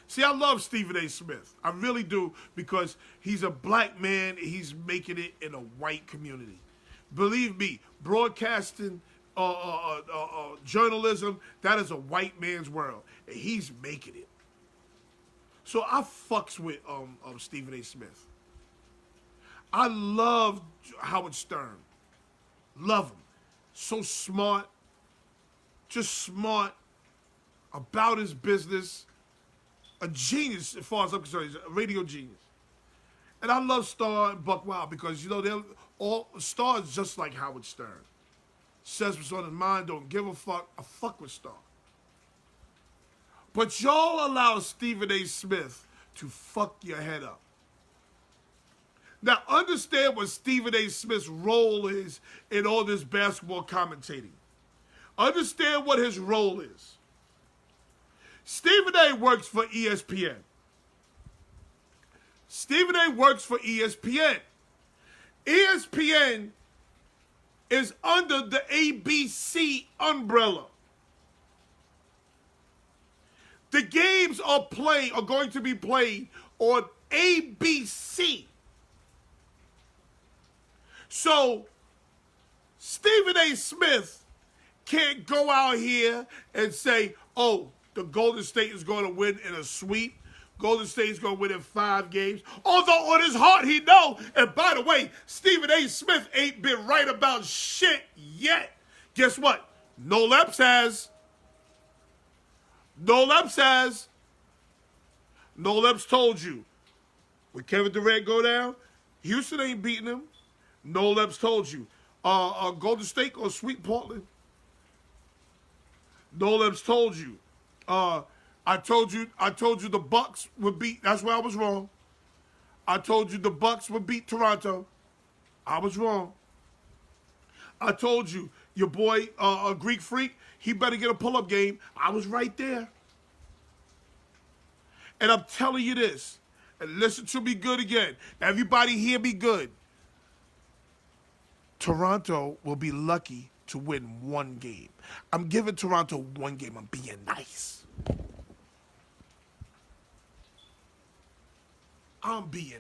See, I love Stephen A. Smith. I really do, because he's a black man and he's making it in a white community. Believe me, broadcasting, journalism, that is a white man's world. And he's making it. So I fucks with Stephen A. Smith. I love Howard Stern. Love him. So smart. Just smart about his business. A genius as far as I'm concerned. He's a radio genius. And I love Star and Buck Wild because, you know, they're all Star's just like Howard Stern. Says what's on his mind, don't give a fuck. I fuck with Star. But y'all allow Stephen A. Smith to fuck your head up. Now, understand what Stephen A. Smith's role is in all this basketball commentating. Understand what his role is. Stephen A. works for ESPN. ESPN is under the ABC umbrella. The games are going to be played on ABC. So, Stephen A. Smith can't go out here and say, oh, the Golden State is going to win in a sweep. Golden State is going to win in 5 games. Although on his heart he know. And by the way, Stephen A. Smith ain't been right about shit yet. Guess what? Noel has. Noel told you. When Kevin Durant go down, Houston ain't beating him. Noel told you. Golden State gonna sweep Portland. Noel told you. I told you the Bucks would beat. That's where I was wrong. I told you the Bucks would beat Toronto. I was wrong. I told you your boy, Greek Freak, he better get a pull-up game. I was right there. And I'm telling you this, and listen to me good again. Everybody hear me good. Toronto will be lucky to win 1 game. I'm giving Toronto 1 game. I'm being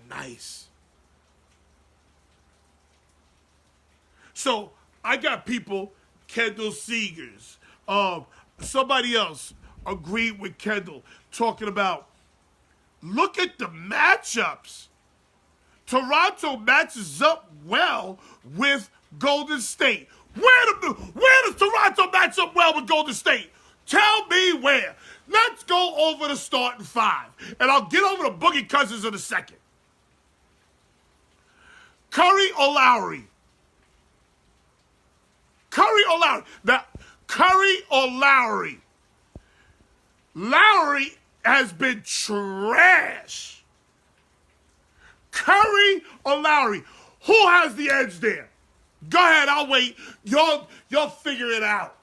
nice. So I got people, Kendall Seegers, somebody else agreed with Kendall, talking about, look at the matchups. Toronto matches up well with Golden State. Where does Toronto match up well with Golden State? Tell me where. Let's go over the starting five. And I'll get over the Boogie Cousins in a second. Curry or Lowry? Curry or Lowry? Now, Curry or Lowry? Lowry has been trash. Curry or Lowry? Who has the edge there? Go ahead, I'll wait. Y'all figure it out.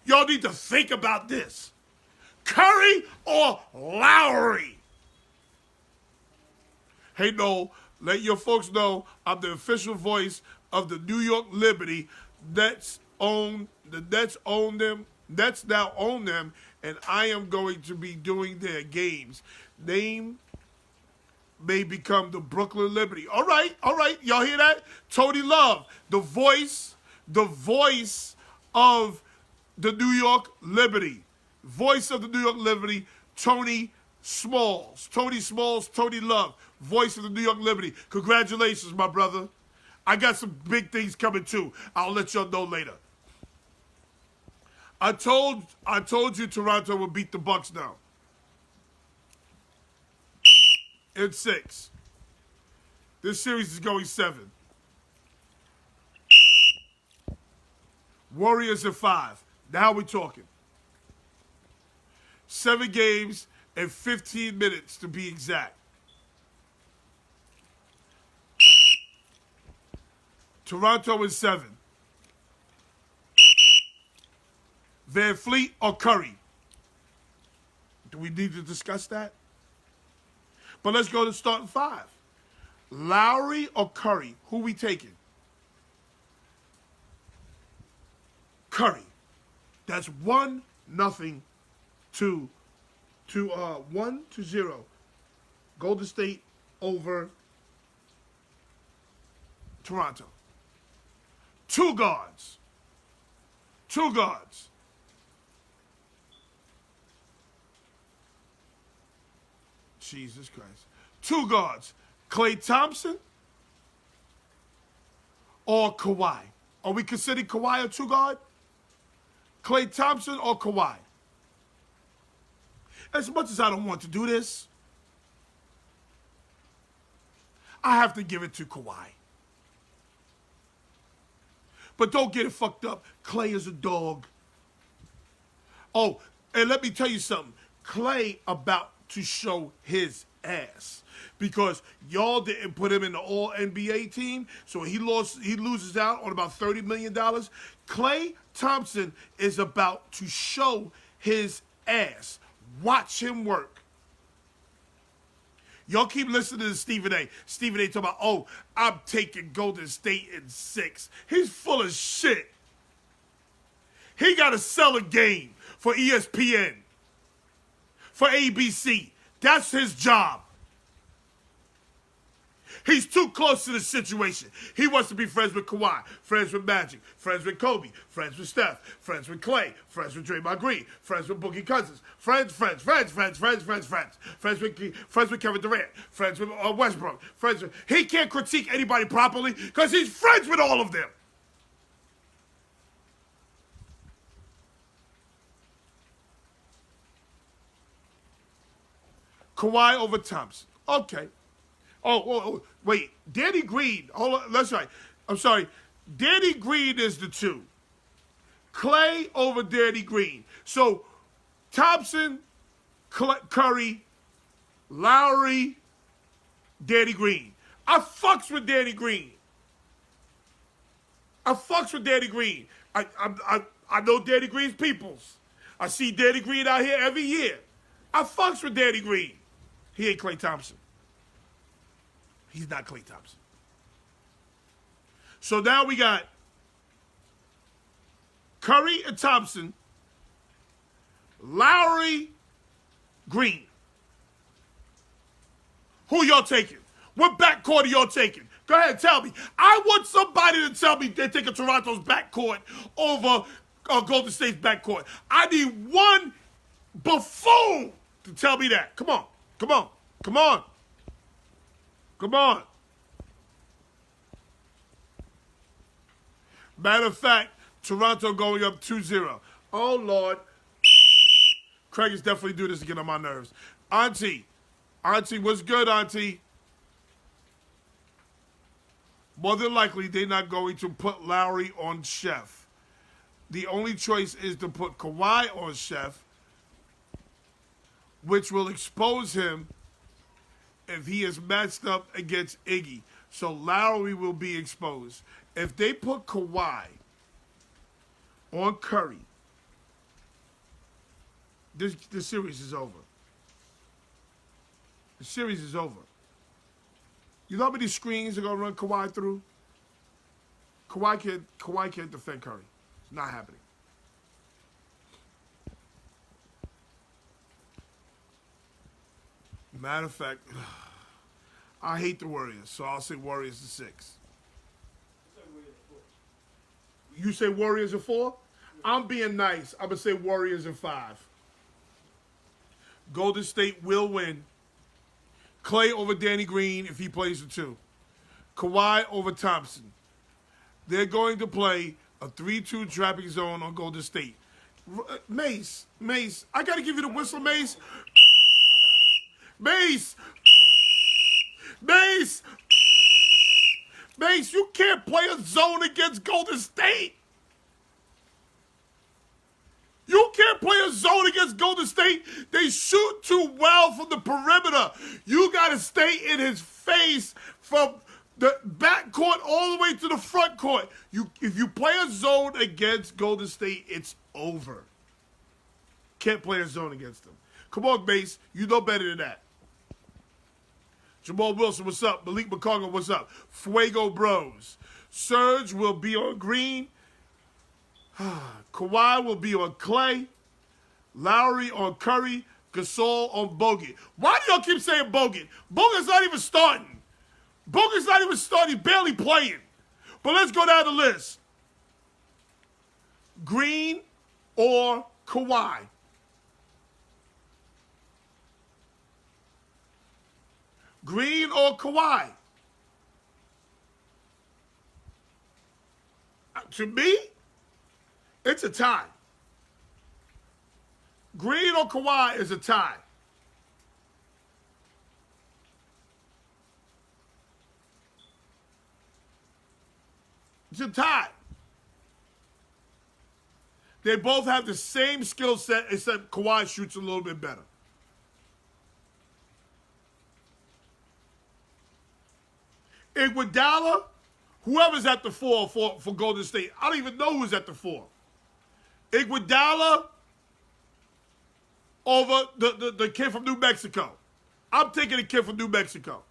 Y'all need to think about this. Curry or Lowry? Hey, Noel, let your folks know I'm the official voice of the New York Liberty. The Nets own them. Nets now own them, and I am going to be doing their games. Name may become the Brooklyn Liberty. All right. Y'all hear that? Tony Love, the voice of the New York Liberty. Voice of the New York Liberty, Tony Smalls. Tony Smalls, Tony Love, voice of the New York Liberty. Congratulations, my brother. I got some big things coming too. I'll let y'all know later. I told you Toronto would beat the Bucks now. In 6. This series is going 7. Warriors at 5. Now we're talking. 7 games and 15 minutes to be exact. Toronto is 7. Van Fleet or Curry? Do we need to discuss that? But let's go to starting 5. Lowry or Curry? Who we taking? Curry. That's 1-0 to 1-0. Golden State over Toronto. 2 guards. Jesus Christ. 2 guards. Klay Thompson or Kawhi? Are we considering Kawhi a 2 guard? Klay Thompson or Kawhi? As much as I don't want to do this, I have to give it to Kawhi. But don't get it fucked up. Klay is a dog. Oh, and let me tell you something. Klay about to show his ass because y'all didn't put him in the All-NBA team, so he loses out on about $30 million. Klay Thompson is about to show his ass. Watch him work. Y'all keep listening to Stephen A. Stephen A. talking about, oh, I'm taking Golden State in 6. He's full of shit. He got to sell a game for ESPN, for ABC. That's his job. He's too close to the situation. He wants to be friends with Kawhi, friends with Magic, friends with Kobe, friends with Steph, friends with Clay, friends with Draymond Green, friends with Boogie Cousins, friends with Kevin Durant, friends with Westbrook, he can't critique anybody properly because he's friends with all of them. Kawhi over Thompson. Okay. Oh, wait. Danny Green. Hold on. That's right. I'm sorry. Danny Green is the 2. Klay over Danny Green. So, Thompson, Curry, Lowry, Danny Green. I fucks with Danny Green. I know Danny Green's peoples. I see Danny Green out here every year. I fucks with Danny Green. He ain't Klay Thompson. He's not Klay Thompson. So now we got Curry and Thompson, Lowry, Green. Who y'all taking? What backcourt are y'all taking? Go ahead, tell me. I want somebody to tell me they're taking Toronto's backcourt over Golden State's backcourt. I need one buffoon to tell me that. Come on. Matter of fact, Toronto going up 2-0. Oh, Lord. Craig is definitely doing this to get on my nerves. Auntie, what's good, Auntie? More than likely, they're not going to put Lowry on Chef. The only choice is to put Kawhi on Chef, which will expose him if he is matched up against Iggy. So Lowry will be exposed. If they put Kawhi on Curry, this series is over. The series is over. You know how many screens are gonna run Kawhi through? Kawhi can't defend Curry. It's not happening. Matter of fact, I hate the Warriors, so I'll say Warriors to 6. You say Warriors at 4? I'm being nice. I'm gonna say Warriors at 5. Golden State will win. Clay over Danny Green if he plays the 2. Kawhi over Thompson. They're going to play a 3-2 trapping zone on Golden State. Mace, I gotta give you the whistle, Mace. Mace, you can't play a zone against Golden State. You can't play a zone against Golden State. They shoot too well from the perimeter. You got to stay in his face from the back court all the way to the front court. If you play a zone against Golden State, it's over. Can't play a zone against them. Come on, Mace. You know better than that. Jamal Wilson, what's up? Malik McConaughey, what's up? Fuego Bros. Serge will be on Green. Kawhi will be on Clay. Lowry on Curry. Gasol on Bogut. Why do y'all keep saying Bogut? Bogut's not even starting. Bogut's not even starting. He's barely playing. But let's go down the list. Green or Kawhi? Green or Kawhi? To me, it's a tie. Green or Kawhi is a tie. It's a tie. They both have the same skill set, except Kawhi shoots a little bit better. Iguodala, whoever's at the 4 for Golden State, I don't even know who's at the 4. Iguodala over the kid from New Mexico. I'm taking the kid from New Mexico.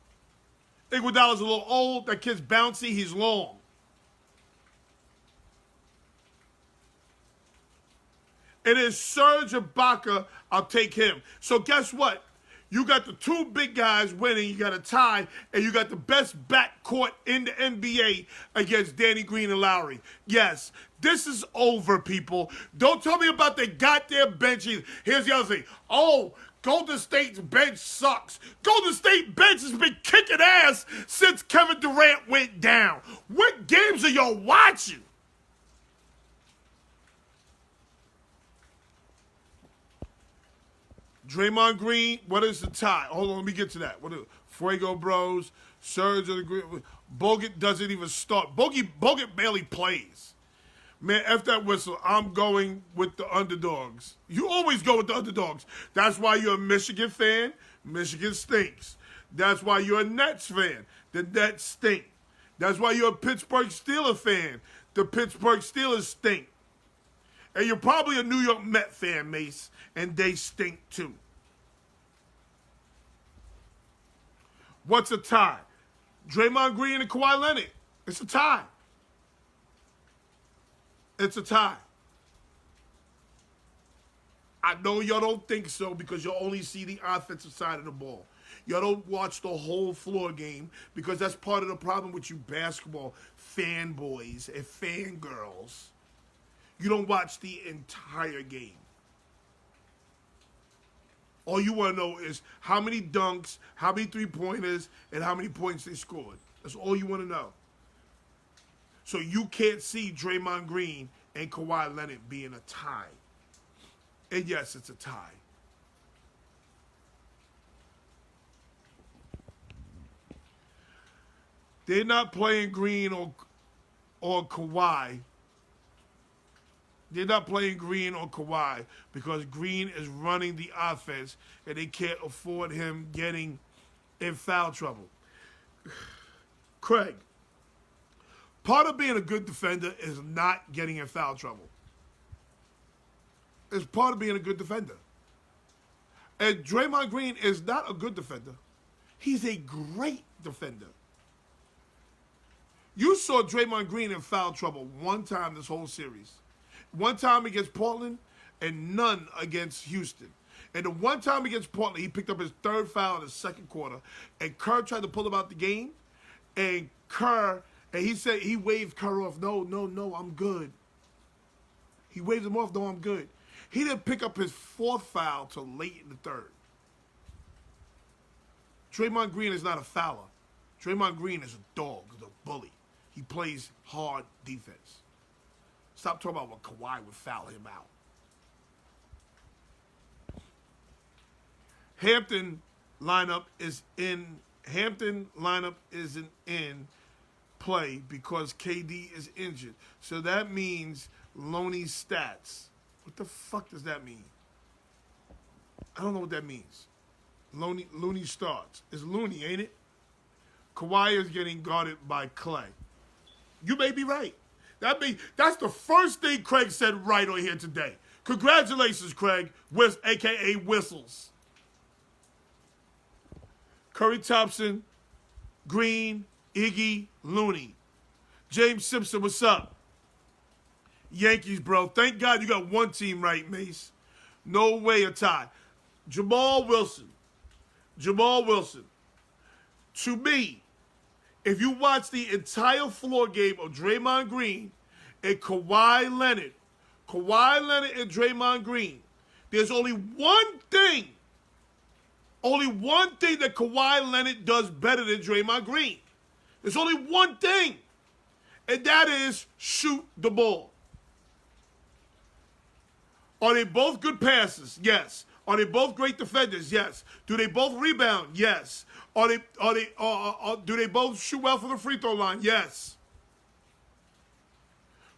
Iguodala's a little old. That kid's bouncy. He's long. It is Serge Ibaka. I'll take him. So guess what? You got the 2 big guys winning. You got a tie, and you got the best backcourt in the NBA against Danny Green and Lowry. Yes, this is over, people. Don't tell me about the goddamn benches. Here's the other thing. Oh, Golden State's bench sucks. Golden State bench has been kicking ass since Kevin Durant went down. What games are y'all watching? Draymond Green, what is the tie? Hold on, let me get to that. What is Fuego Bros, Serge of the Green. Bogut doesn't even start. Bogut barely plays. Man, F that whistle. I'm going with the underdogs. You always go with the underdogs. That's why you're a Michigan fan. Michigan stinks. That's why you're a Nets fan. The Nets stink. That's why you're a Pittsburgh Steelers fan. The Pittsburgh Steelers stink. And you're probably a New York Met fan, Mace, and they stink too. What's a tie? Draymond Green and Kawhi Leonard. It's a tie. It's a tie. I know y'all don't think so because you only see the offensive side of the ball. Y'all don't watch the whole floor game because that's part of the problem with you basketball fanboys and fangirls. You don't watch the entire game. All you want to know is how many dunks, how many three-pointers, and how many points they scored. That's all you want to know. So you can't see Draymond Green and Kawhi Leonard being a tie. And yes, it's a tie. They're not playing Green or Kawhi. They're not playing Green or Kawhi because Green is running the offense and they can't afford him getting in foul trouble. Craig, part of being a good defender is not getting in foul trouble. It's part of being a good defender. And Draymond Green is not a good defender. He's a great defender. You saw Draymond Green in foul trouble one time this whole series. One time against Portland and none against Houston. And the one time against Portland, he picked up his third foul in the second quarter. And Kerr tried to pull him out the game. And he said he waved Kerr off. No, I'm good. He waved him off. No, I'm good. He didn't pick up his fourth foul till late in the third. Draymond Green is not a fouler. Draymond Green is a dog, a bully. He plays hard defense. Stop talking about what Kawhi would foul him out. Hampton lineup isn't in play because KD is injured. So that means Loney stats. What the fuck does that mean? I don't know what that means. Looney starts. It's Looney, ain't it? Kawhi is getting guarded by Clay. You may be right. That's the first thing Craig said right on here today. Congratulations, Craig, a.k.a. Whistles. Curry Thompson, Green, Iggy, Looney. James Simpson, what's up? Yankees, bro. Thank God you got one team right, Mace. No way a tie. Jamal Wilson. To me, if you watch the entire floor game of Draymond Green and Kawhi Leonard and Draymond Green, there's only one thing that Kawhi Leonard does better than Draymond Green. There's only one thing, and that is shoot the ball. Are they both good passers? Yes. Are they both great defenders? Yes. Do they both rebound? Yes. Do they both shoot well from the free throw line? Yes.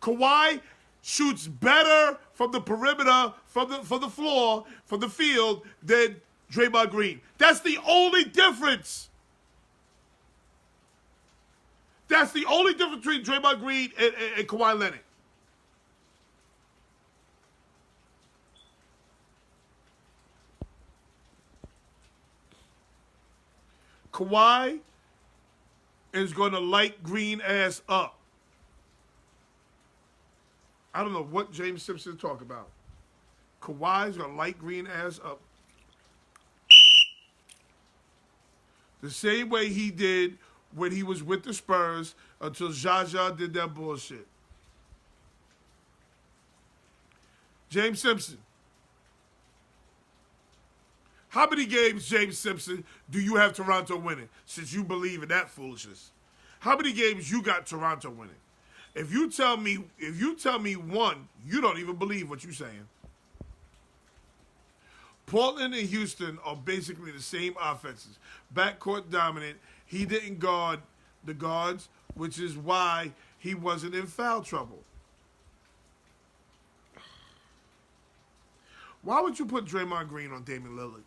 Kawhi shoots better from the perimeter, from the floor, from the field than Draymond Green. That's the only difference. That's the only difference between Draymond Green and Kawhi Leonard. Kawhi is going to light Green ass up. I don't know what James Simpson talk about. Kawhi's going to light Green ass up. The same way he did when he was with the Spurs until Jaja did that bullshit. James Simpson. How many games, James Simpson, do you have Toronto winning since you believe in that foolishness? How many games you got Toronto winning? If you tell me one, you don't even believe what you're saying. Portland and Houston are basically the same offenses. Backcourt dominant. He didn't guard the guards, which is why he wasn't in foul trouble. Why would you put Draymond Green on Damian Lillard?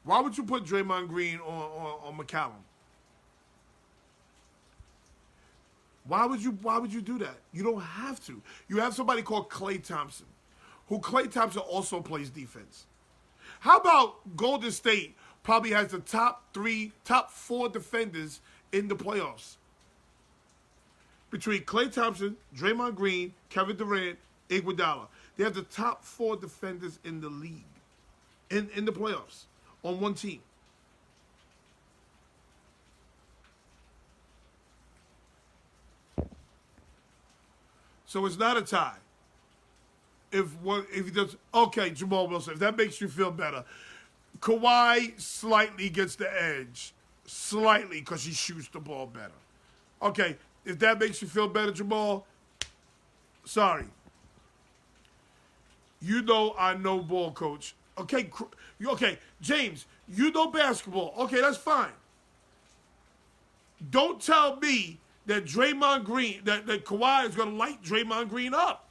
Why would you put Draymond Green on McCallum? Why would you do that? You don't have to. You have somebody called Klay Thompson, who Klay Thompson also plays defense. How about Golden State probably has the top 4 defenders in the playoffs? Between Klay Thompson, Draymond Green, Kevin Durant, Iguodala. They have the top 4 defenders in the league, in the playoffs, on one team. So it's not a tie. If he does, okay, Jamal Wilson, if that makes you feel better, Kawhi slightly gets the edge, slightly, because he shoots the ball better. Okay, if that makes you feel better, Jamal, sorry. You know I know ball, coach. Okay, James, you know basketball. Okay, that's fine. Don't tell me that Draymond Green, that Kawhi is going to light Draymond Green up.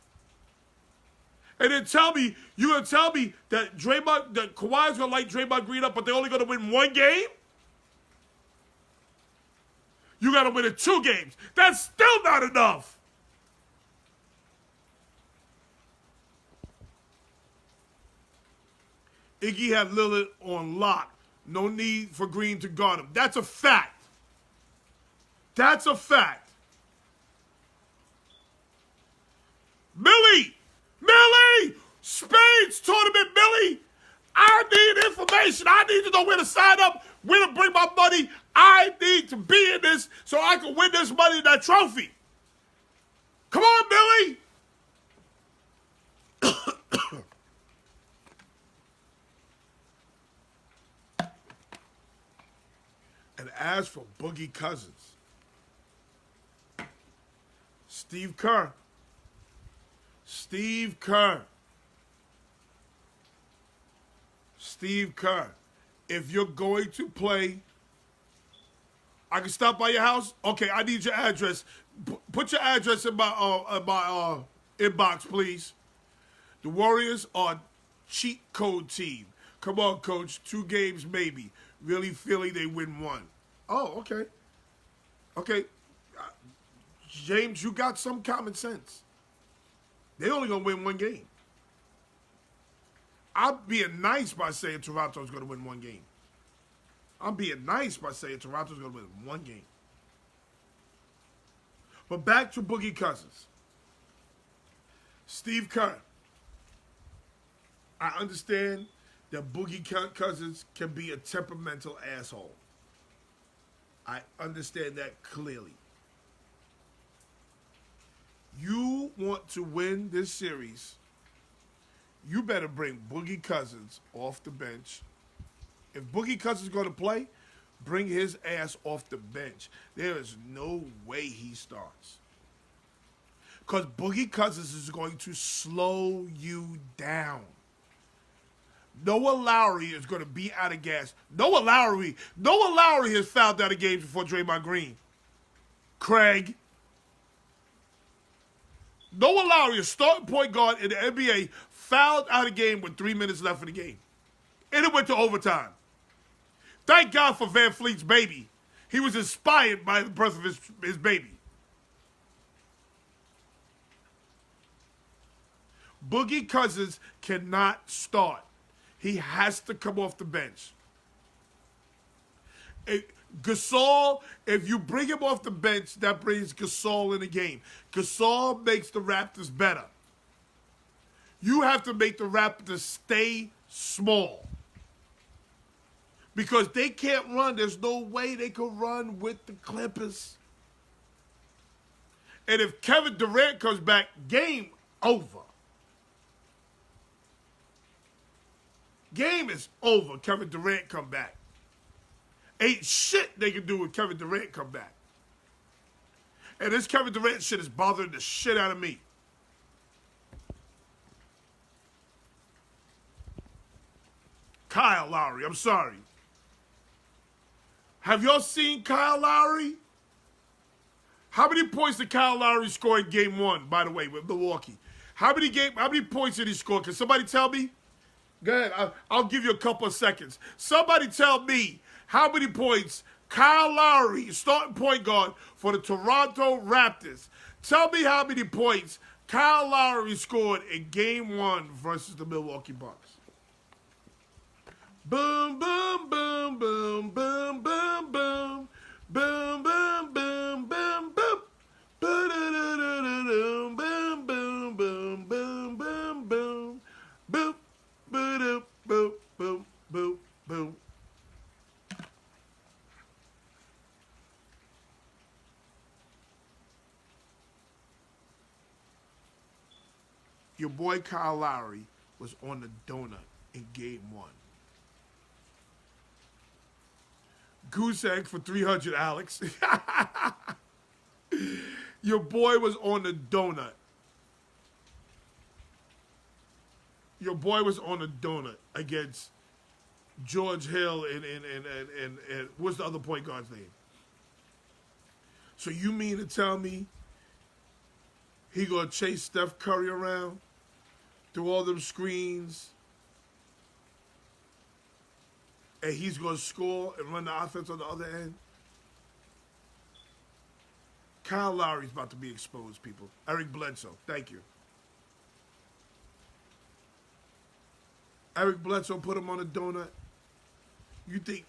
And then you're going to tell me that Kawhi is going to light Draymond Green up, but they're only going to win one game? You got to win in 2 games. That's still not enough. Iggy had Lillard on lock. No need for Green to guard him. That's a fact. That's a fact. Millie! Spades tournament, Millie! I need information. I need to know where to sign up, where to bring my money. I need to be in this so I can win this money and that trophy. Come on, Millie! And as for Boogie Cousins, Steve Kerr, if you're going to play, I can stop by your house? Okay, I need your address. Put your address in my inbox, please. The Warriors are cheat code team. Come on, coach. 2 games maybe. Really feeling they win 1. Oh, okay. Okay. James, you got some common sense. They only going to win 1 game. I'm being nice by saying Toronto's going to win 1 game. I'm being nice by saying Toronto's going to win 1 game. But back to Boogie Cousins. Steve Kerr. I understand that Boogie Cousins can be a temperamental asshole. I understand that clearly. You want to win this series, you better bring Boogie Cousins off the bench. If Boogie Cousins is going to play, bring his ass off the bench. There is no way he starts. Because Boogie Cousins is going to slow you down. Noah Lowry is going to be out of gas. Noah Lowry has fouled out of games before Draymond Green. Craig. Noah Lowry, a starting point guard in the NBA, fouled out of game with 3 minutes left in the game. And it went to overtime. Thank God for Van Fleet's baby. He was inspired by the birth of his baby. Boogie Cousins cannot start. He has to come off the bench. Gasol, if you bring him off the bench, that brings Gasol in the game. Gasol makes the Raptors better. You have to make the Raptors stay small. Because they can't run. There's no way they can run with the Clippers. And if Kevin Durant comes back, game over. Game is over. Kevin Durant come back. Ain't shit they can do with Kevin Durant come back. And this Kevin Durant shit is bothering the shit out of me. Kyle Lowry, I'm sorry. Have y'all seen Kyle Lowry? How many points did Kyle Lowry score in game 1, by the way, with Milwaukee? How many points did he score? Can somebody tell me? Go ahead, I'll give you a couple of seconds. Somebody tell me how many points Kyle Lowry, starting point guard for the Toronto Raptors. Tell me how many points Kyle Lowry scored in game 1 versus the Milwaukee Bucks. Boom, boom, boom, boom, boom, boom, boom. Boom, boom, boom, boom, boom. Boom, boom, boom, boom, boom, boom, boom. Boop, boop, boop, boop, boop, boop. Your boy Kyle Lowry was on the donut in game 1. Goose egg for 300, Alex. Your boy was on the donut. Your boy was on the donut against George Hill and what's the other point guard's name? So you mean to tell me he gonna chase Steph Curry around through all them screens, and he's gonna score and run the offense on the other end? Kyle Lowry's about to be exposed, people. Eric Bledsoe, thank you. Eric Bledsoe put him on a donut. You think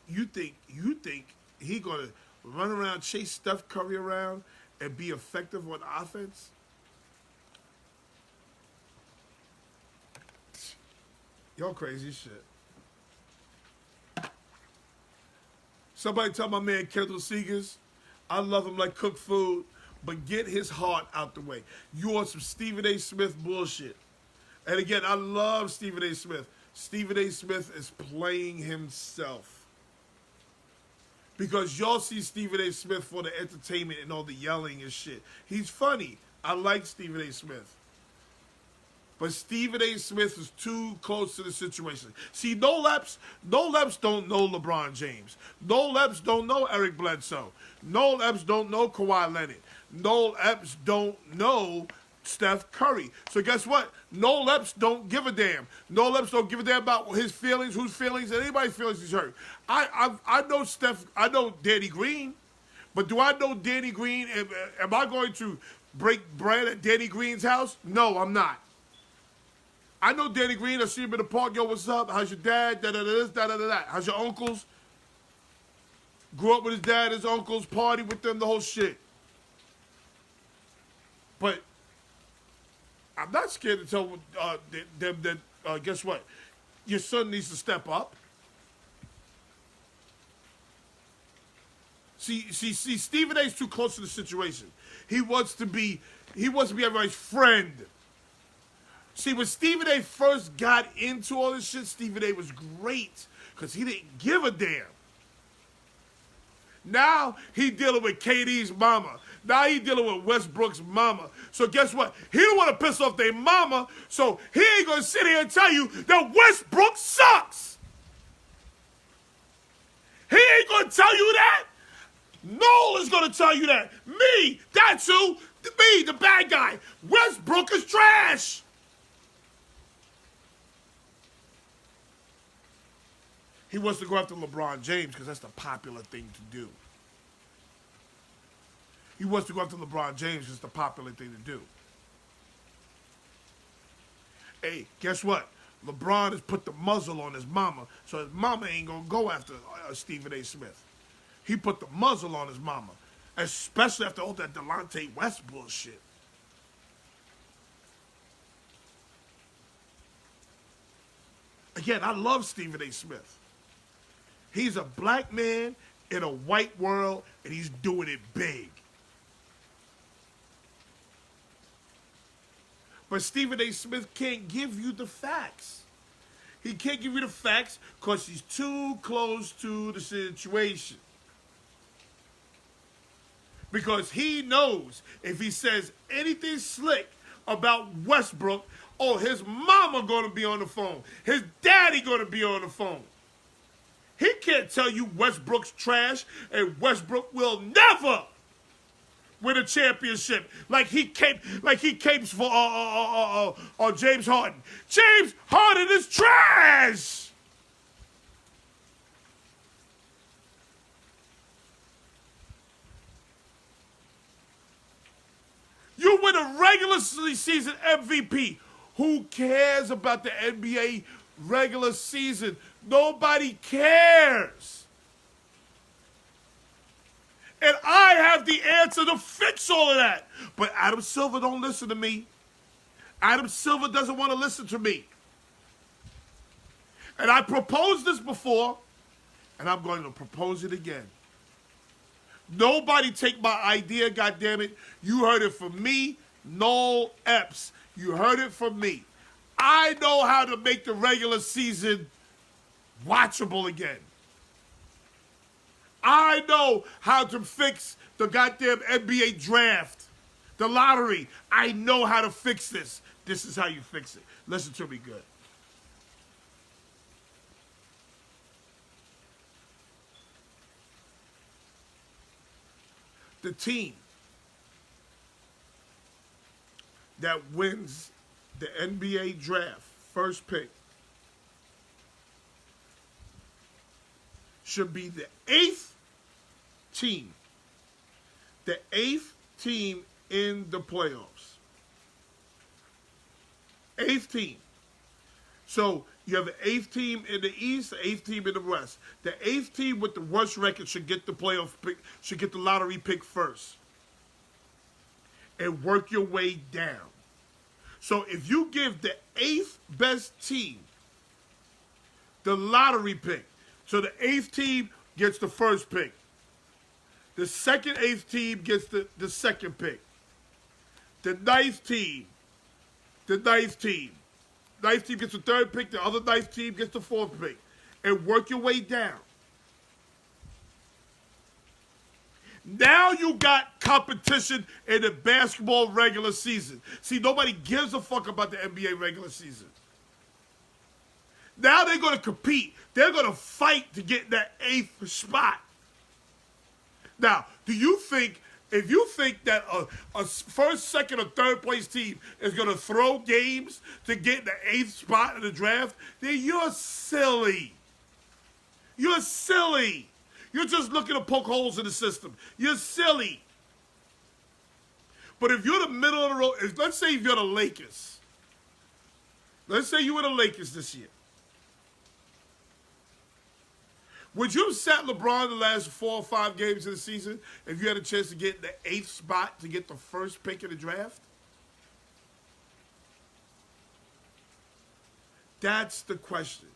he gonna run around, chase Steph Curry around, and be effective on offense? Y'all crazy shit. Somebody tell my man Kendall Seegers, I love him like cooked food, but get his heart out the way. You on some Stephen A. Smith bullshit. And again, I love Stephen A. Smith. Stephen A. Smith is playing himself. Because y'all see Stephen A. Smith for the entertainment and all the yelling and shit. He's funny. I like Stephen A. Smith. But Stephen A. Smith is too close to the situation. See, no Leps don't know LeBron James. No Leps don't know Eric Bledsoe. No Leps don't know Kawhi Leonard. No Leps don't know Steph Curry. So guess what? No Leps don't give a damn. No Leps don't give a damn about his feelings, whose feelings, and anybody's feelings he's hurt. I know Steph. I know Danny Green. But do I know Danny Green? Am I going to break bread at Danny Green's house? No, I'm not. I know Danny Green. I see him in the park. Yo, what's up? How's your dad? Da-da-da-this, da-da-da-da. How's your uncles? Grew up with his dad, his uncles, party with them, the whole shit. But I'm not scared to tell them that, guess what? Your son needs to step up. See, Stephen A's too close to the situation. He wants to be everybody's friend. See, when Stephen A first got into all this shit, Stephen A was great because he didn't give a damn. Now he dealing with KD's mama. Now he dealing with Westbrook's mama. So guess what? He don't want to piss off their mama, so he ain't going to sit here and tell you that Westbrook sucks. He ain't going to tell you that. Noel is going to tell you that. Me, that's who. Me, the bad guy. Westbrook is trash. He wants to go after LeBron James because that's the popular thing to do. He wants to go after LeBron James because it's the popular thing to do. Hey, guess what? LeBron has put the muzzle on his mama, so his mama ain't going to go after Stephen A. Smith. He put the muzzle on his mama, especially after all that Delonte West bullshit. Again, I love Stephen A. Smith. He's a black man in a white world, and he's doing it big. But Stephen A. Smith can't give you the facts. He can't give you the facts because he's too close to the situation. Because he knows if he says anything slick about Westbrook, oh, his mama gonna be on the phone. His daddy gonna be on the phone. He can't tell you Westbrook's trash and Westbrook will never win a championship like he capes for James Harden. James Harden is trash. You win a regular season MVP. Who cares about the NBA regular season? Nobody cares. And I have the answer to fix all of that. But Adam Silver don't listen to me. Adam Silver doesn't want to listen to me. And I proposed this before, and I'm going to propose it again. Nobody take my idea, goddammit. You heard it from me, Noel Epps. You heard it from me. I know how to make the regular season watchable again. I know how to fix the goddamn NBA draft, the lottery. I know how to fix this. This is how you fix it. Listen to me good. the team that wins the NBA draft, first pick, should be the 8th team. The 8th team in the playoffs. 8th team. So you have an 8th team in the East, the 8th team in the West. The 8th team with the worst record should get the playoff pick, should get the lottery pick first. And work your way down. So if you give the 8th best team the lottery pick, so the 8th team gets the first pick. The second 8th team gets the second pick. The 9th team, the 9th team. 9th team gets the third pick, the other 9th team gets the fourth pick. And work your way down. Now you got competition in the basketball regular season. See, nobody gives a fuck about the NBA regular season. Now they're going to compete. They're going to fight to get that 8th spot. Now, do you think, if you think that a first, second, or third place team is going to throw games to get the 8th spot in the draft, then you're silly. You're silly. You're just looking to poke holes in the system. You're silly. But if you're the middle of the road, let's say if you're the Lakers. Let's say you were the Lakers this year. Would you have sat LeBron the last 4 or 5 games of the season if you had a chance to get the 8th spot to get the first pick in the draft? That's the question.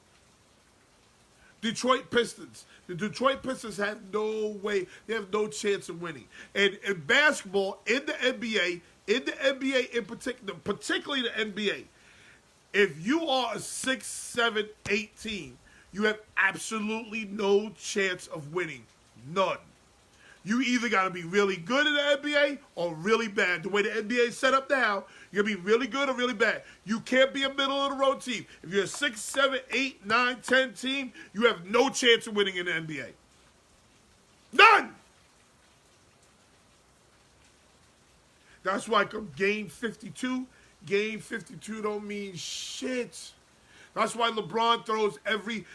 Detroit Pistons. The Detroit Pistons have no way. They have no chance of winning. And in basketball, in the NBA in particular, particularly the NBA, if you are a 6, 7, 8 team, you have absolutely no chance of winning. None. You either got to be really good in the NBA or really bad. The way the NBA is set up now, you're going to be really good or really bad. You can't be a middle-of-the-road team. If you're a 6, 7, 8, 9, 10 team, you have no chance of winning in the NBA. None! That's why come game 52 don't mean shit. That's why LeBron throws every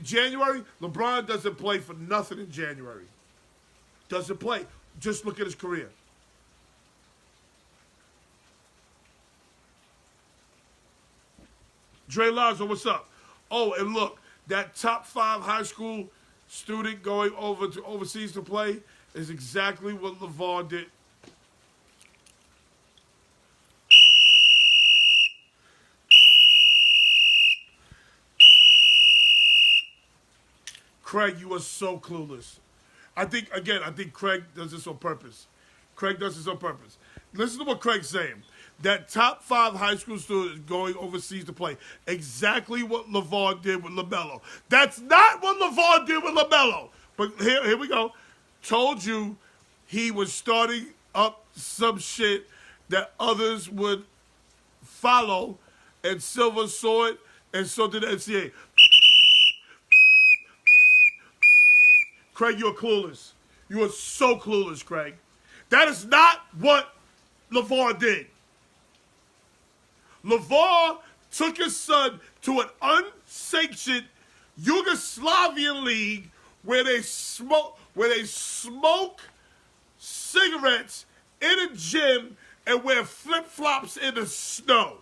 January. LeBron doesn't play for nothing in January. Doesn't play. Just look at his career. Dre Lazo, what's up? Oh, and look, that top 5 high school student going over to overseas to play is exactly what LeVar did. Craig, you are so clueless. I think Craig does this on purpose. Craig does this on purpose. Listen to what Craig's saying. That top 5 high school student going overseas to play. Exactly what LeVar did with LaMelo. That's not what LeVar did with LaMelo. But here we go. Told you he was starting up some shit that others would follow, and Silver saw it, and so did the NCAA. Craig, you're clueless. You are so clueless, Craig. That is not what LeVar did. LeVar took his son to an unsanctioned Yugoslavian league where they smoke cigarettes in a gym and wear flip-flops in the snow.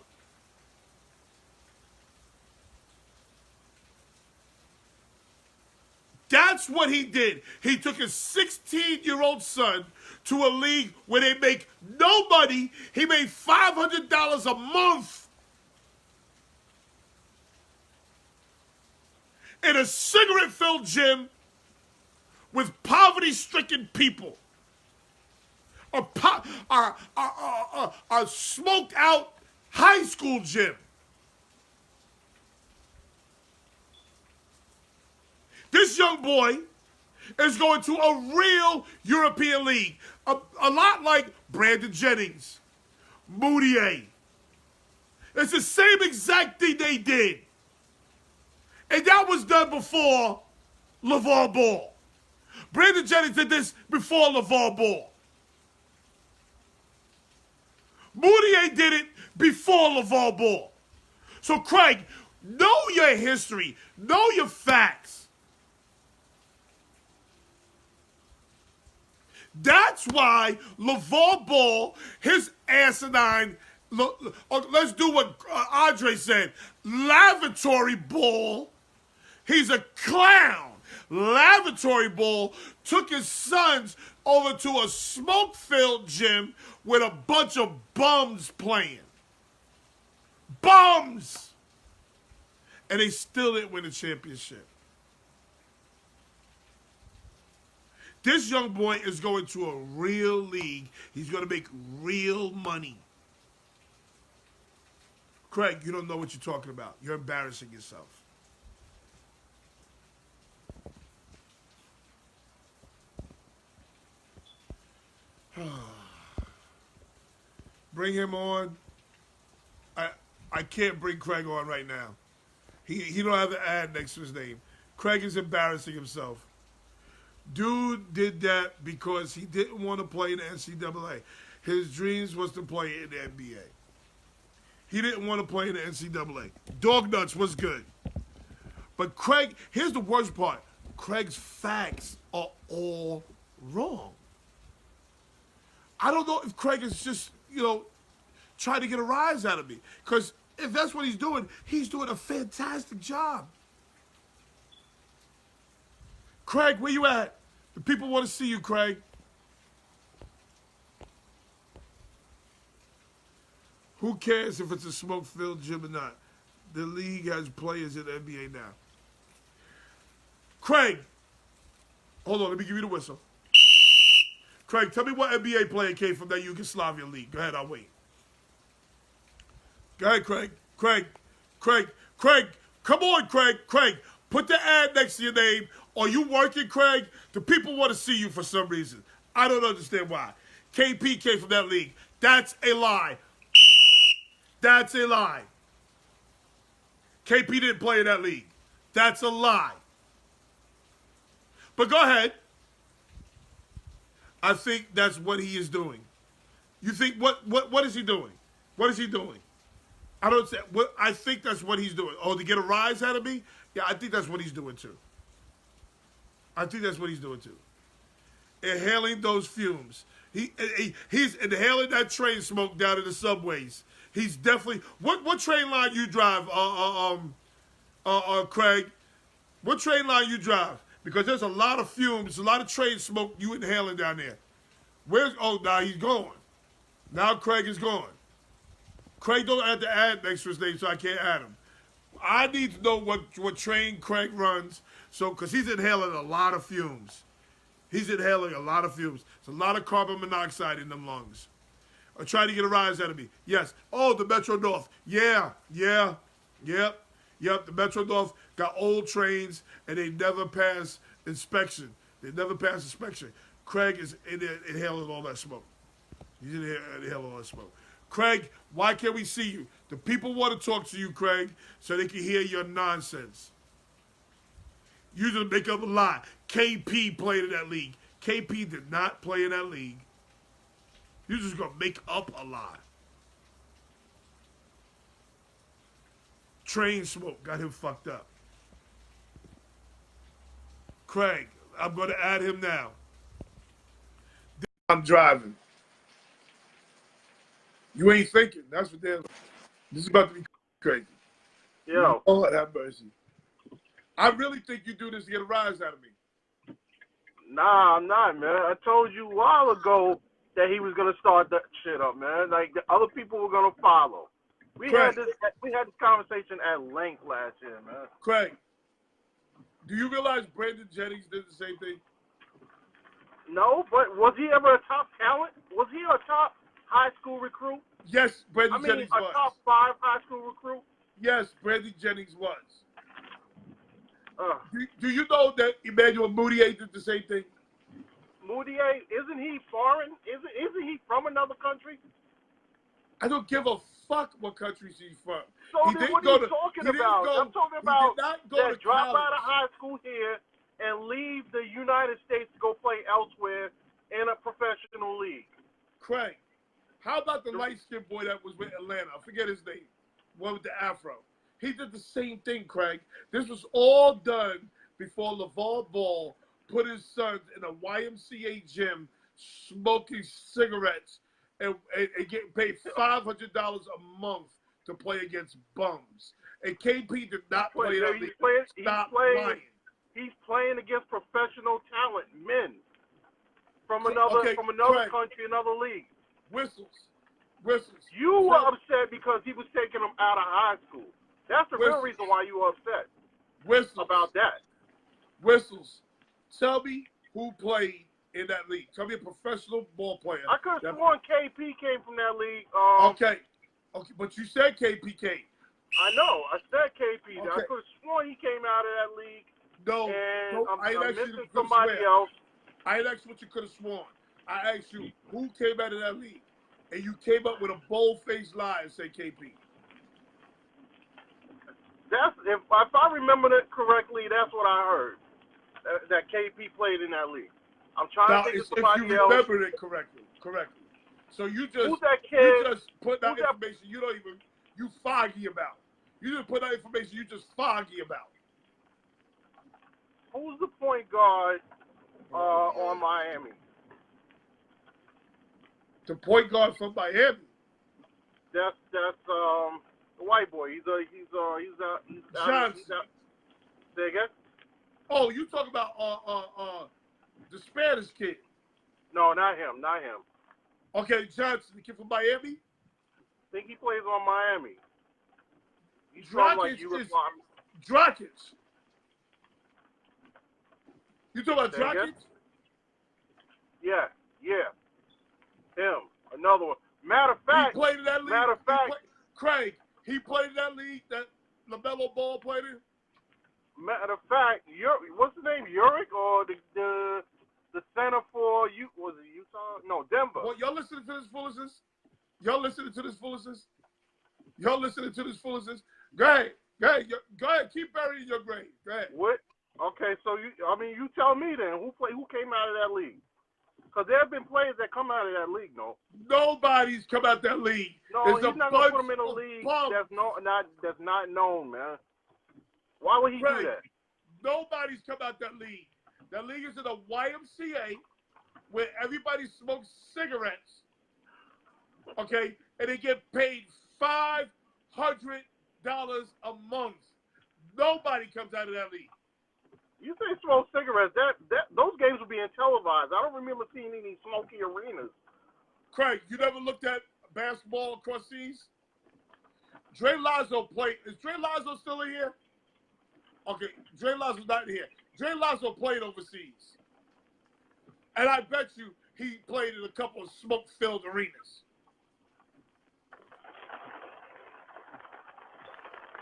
That's what he did. He took his 16-year-old son to a league where they make no money. He made $500 a month in a cigarette-filled gym with poverty-stricken people. A smoked-out high school gym. This young boy is going to a real European league. A lot like Brandon Jennings, Moutier. It's the same exact thing they did. And that was done before LeVar Ball. Brandon Jennings did this before LeVar Ball. Moutier did it before LeVar Ball. So, Craig, know your history. Know your facts. That's why LeVar Ball, his asinine, let's do what Andre said, lavatory ball. He's a clown. Lavatory Ball took his sons over to a smoke-filled gym with a bunch of bums playing. Bums! And they still didn't win the championship. This young boy is going to a real league. He's going to make real money. Craig, you don't know what you're talking about. You're embarrassing yourself. Bring him on. I can't bring Craig on right now. He don't have an ad next to his name. Craig is embarrassing himself. Dude did that because he didn't want to play in the NCAA. His dreams was to play in the NBA. He didn't want to play in the NCAA. Dog nuts was good. But Craig, here's the worst part. Craig's facts are all wrong. I don't know if Craig is just, trying to get a rise out of me. Because if that's what he's doing a fantastic job. Craig, where you at? The people want to see you, Craig. Who cares if it's a smoke-filled gym or not? The league has players in the NBA now. Craig, hold on, let me give you the whistle. Craig, tell me what NBA player came from that Yugoslavia league. Go ahead, I'll wait. Go ahead, Craig. Craig. Come on, Craig. Put the ad next to your name. Are you working, Craig? The people want to see you for some reason. I don't understand why. KP came from that league. That's a lie. That's a lie. KP didn't play in that league. That's a lie. But go ahead. I think that's what he is doing. You think what is he doing? What is he doing? I don't say what I think that's what he's doing. Oh, to get a rise out of me? Yeah, I think that's what he's doing too. Inhaling those fumes. He's inhaling that train smoke down in the subways. He's definitely what train line you drive, Craig? What train line you drive? Because there's a lot of fumes, a lot of train smoke you inhaling down there. Now he's gone. Now Craig is gone. Craig don't have to add next to his name, so I can't add him. I need to know what train Craig runs, because he's inhaling a lot of fumes. There's a lot of carbon monoxide in them lungs. Or trying to get a rise out of me. Yes. Oh, the Metro North. Yep. The Metro North got old trains, and they never pass inspection. Craig is inhaling all that smoke. He's inhaling all that smoke. Craig, why can't we see you? The people want to talk to you, Craig, so they can hear your nonsense. You just make up a lie. KP played in that league. KP did not play in that league. You're just going to make up a lie. Train smoke got him fucked up. Craig, I'm going to add him now. I'm driving. You ain't thinking. That's what they're. This is about to be crazy. Yo. Lord have mercy. I really think you do this to get a rise out of me. Nah, I'm not, man. I told you a while ago that he was gonna start that shit up, man. Like the other people were gonna follow. We had this conversation at length last year, man. Craig, do you realize Brandon Jennings did the same thing? No, but was he ever a top talent? Was he a top high school recruit? Yes, Brandon Jennings was. A top 5 high school recruit? Yes, Brandon Jennings was. Do you know that Emmanuel Moutier did the same thing? Moutier, isn't he foreign? Isn't he from another country? I don't give a fuck what country he's from. So then what are you talking about? I'm talking about that drop out of high school here and leave the United States to go play elsewhere in a professional league. Craig, How about the light-skinned boy that was with Atlanta? I forget his name. One with the afro. He did the same thing, Craig. This was all done before LeVar Ball put his sons in a YMCA gym smoking cigarettes and getting paid $500 a month to play against bums. And KP did not play that league. Stop lying. He's playing against professional talent, men from another Craig, country, another league. Whistles. You were upset because he was taking them out of high school. That's the real reason why you were upset. About that. Whistles. Tell me who played in that league. Tell me a professional ball player. I could have sworn KP came from that league. Okay, but you said KP came. I know. I said KP. Okay. I could have sworn he came out of that league. No, I'm missing somebody else. I didn't ask you what you could have sworn. I asked you who came out of that league. And you came up with a bold-faced lie and said KP. If I remember it correctly, that's what I heard. That KP played in that league. I'm trying to think of somebody else. If you remembered it correctly. So you just who's that kid? You just put out information you foggy about. You just put out information you just foggy about. Who's the point guard on Miami? The point guard from Miami. That's the white boy. He's Johnson. Say again? Oh, you talking about the Spanish kid? No, not him. Okay, Johnson, the kid from Miami. I think he plays on Miami. He's Dragic from like Yugoslavia. Dragic. You talking about Dragic? Yeah. Him. Another one. Matter of fact, he played in that league. Craig, he played in that league that LaMelo Ball played in. Matter of fact, what's his name? Uric or the center for was it Utah? No, Denver. Well, y'all listening to this foolishness? Go ahead. Keep burying your grave. Go ahead. What? Okay, so you tell me then who came out of that league? Because there have been players that come out of that league, no. Nobody's come out of that league. No, he's not gonna put him in a league that's not known, man. Why would he do that? Nobody's come out that league. That league is in a YMCA where everybody smokes cigarettes. Okay, and they get paid $500 a month. Nobody comes out of that league. You say smoke cigarettes? Those games were being televised. I don't remember seeing any smoky arenas. Craig, you never looked at basketball across seas? Dre Lazo played. Is Dre Lazo still in here? Okay, Dre Lazo's not in here. Dre Lazo played overseas. And I bet you he played in a couple of smoke-filled arenas.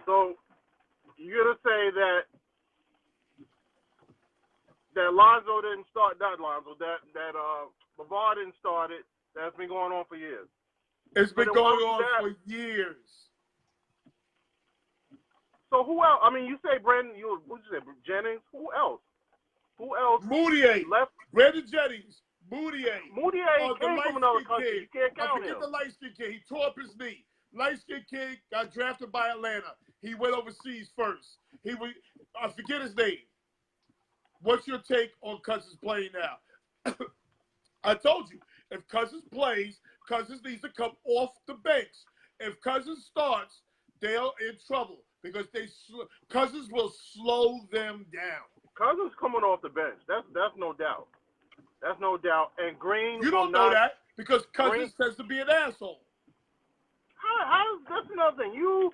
So you're gonna say that Lonzo didn't start, not Lonzo, that LeVar didn't start it. That's been going on for years. It's been going on for years. So who else? I mean, you say Brandon, what you say, Jennings? Who else? Moutier. Left. Brandon Jennings. Moutier. Moutier came from another country. You can't count him. Forget the light-skinned kid. He tore up his knee. Light-skinned kid got drafted by Atlanta. He went overseas first. I forget his name. What's your take on Cousins playing now? I told you, if Cousins plays, Cousins needs to come off the bench. If Cousins starts, they're in trouble because Cousins will slow them down. Cousins coming off the bench. That's no doubt. That's no doubt. And Green. You don't know that because Cousins tends to be an asshole. How that's another thing. You,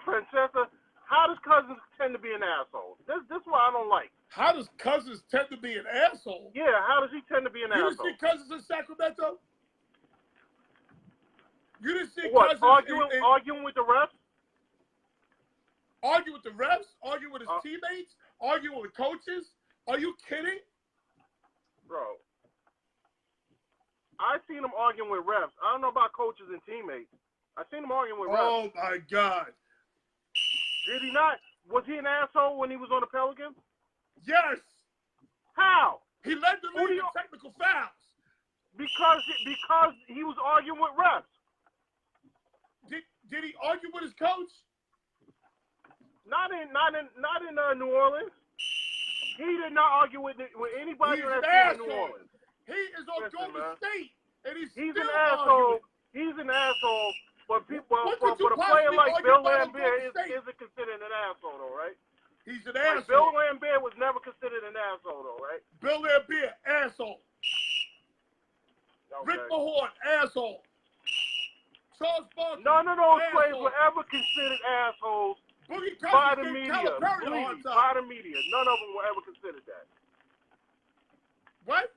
Francesca. How does Cousins tend to be an asshole? This is what I don't like. How does Cousins tend to be an asshole? Yeah, how does he tend to be an asshole? You didn't see Cousins in Sacramento? You didn't see what, Cousins arguing with the refs? Arguing with the refs? Arguing with his teammates? Arguing with coaches? Are you kidding? Bro, I seen him arguing with refs. I don't know about coaches and teammates. I seen him arguing with refs. Oh, my God. Did he not? Was he an asshole when he was on the Pelicans? Yes. How? He led the league in technical fouls. Because he was arguing with refs. Did he argue with his coach? Not in New Orleans. He did not argue with anybody on that team in New Orleans. He is on Golden State, and he's an still asshole. arguing. He's an asshole. But people, What but could you a player possibly like argue Bill about on Lambert Golden State? isn't considered an asshole, though, right? He's an Like, asshole. Bill Lambert was never considered an asshole, though, right? Bill Lambert, asshole. Okay. Rick Mahorn, asshole. Charles Barkley, None of those asshole. players were ever considered assholes Boogie by the Cousins gave media. Calipari a hard Please, time. by the media. None of them were ever considered that. What?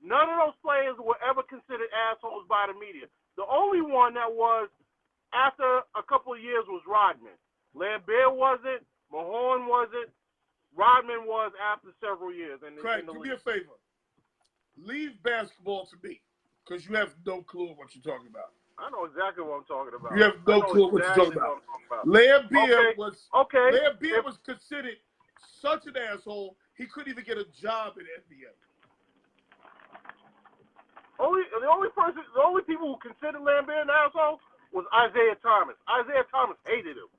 None of those players were ever considered assholes by the media. The only one that was after a couple of years was Rodman. Lambert wasn't. Mahorn wasn't. Rodman was after several years. Craig, do me a favor. Leave basketball to me, because you have no clue what you're talking about. I know exactly what I'm talking about. You have no clue what you're talking about. Lambert was considered such an asshole, he couldn't even get a job in the NBA. The only people who considered Lambert an asshole was Isaiah Thomas. Isaiah Thomas hated him.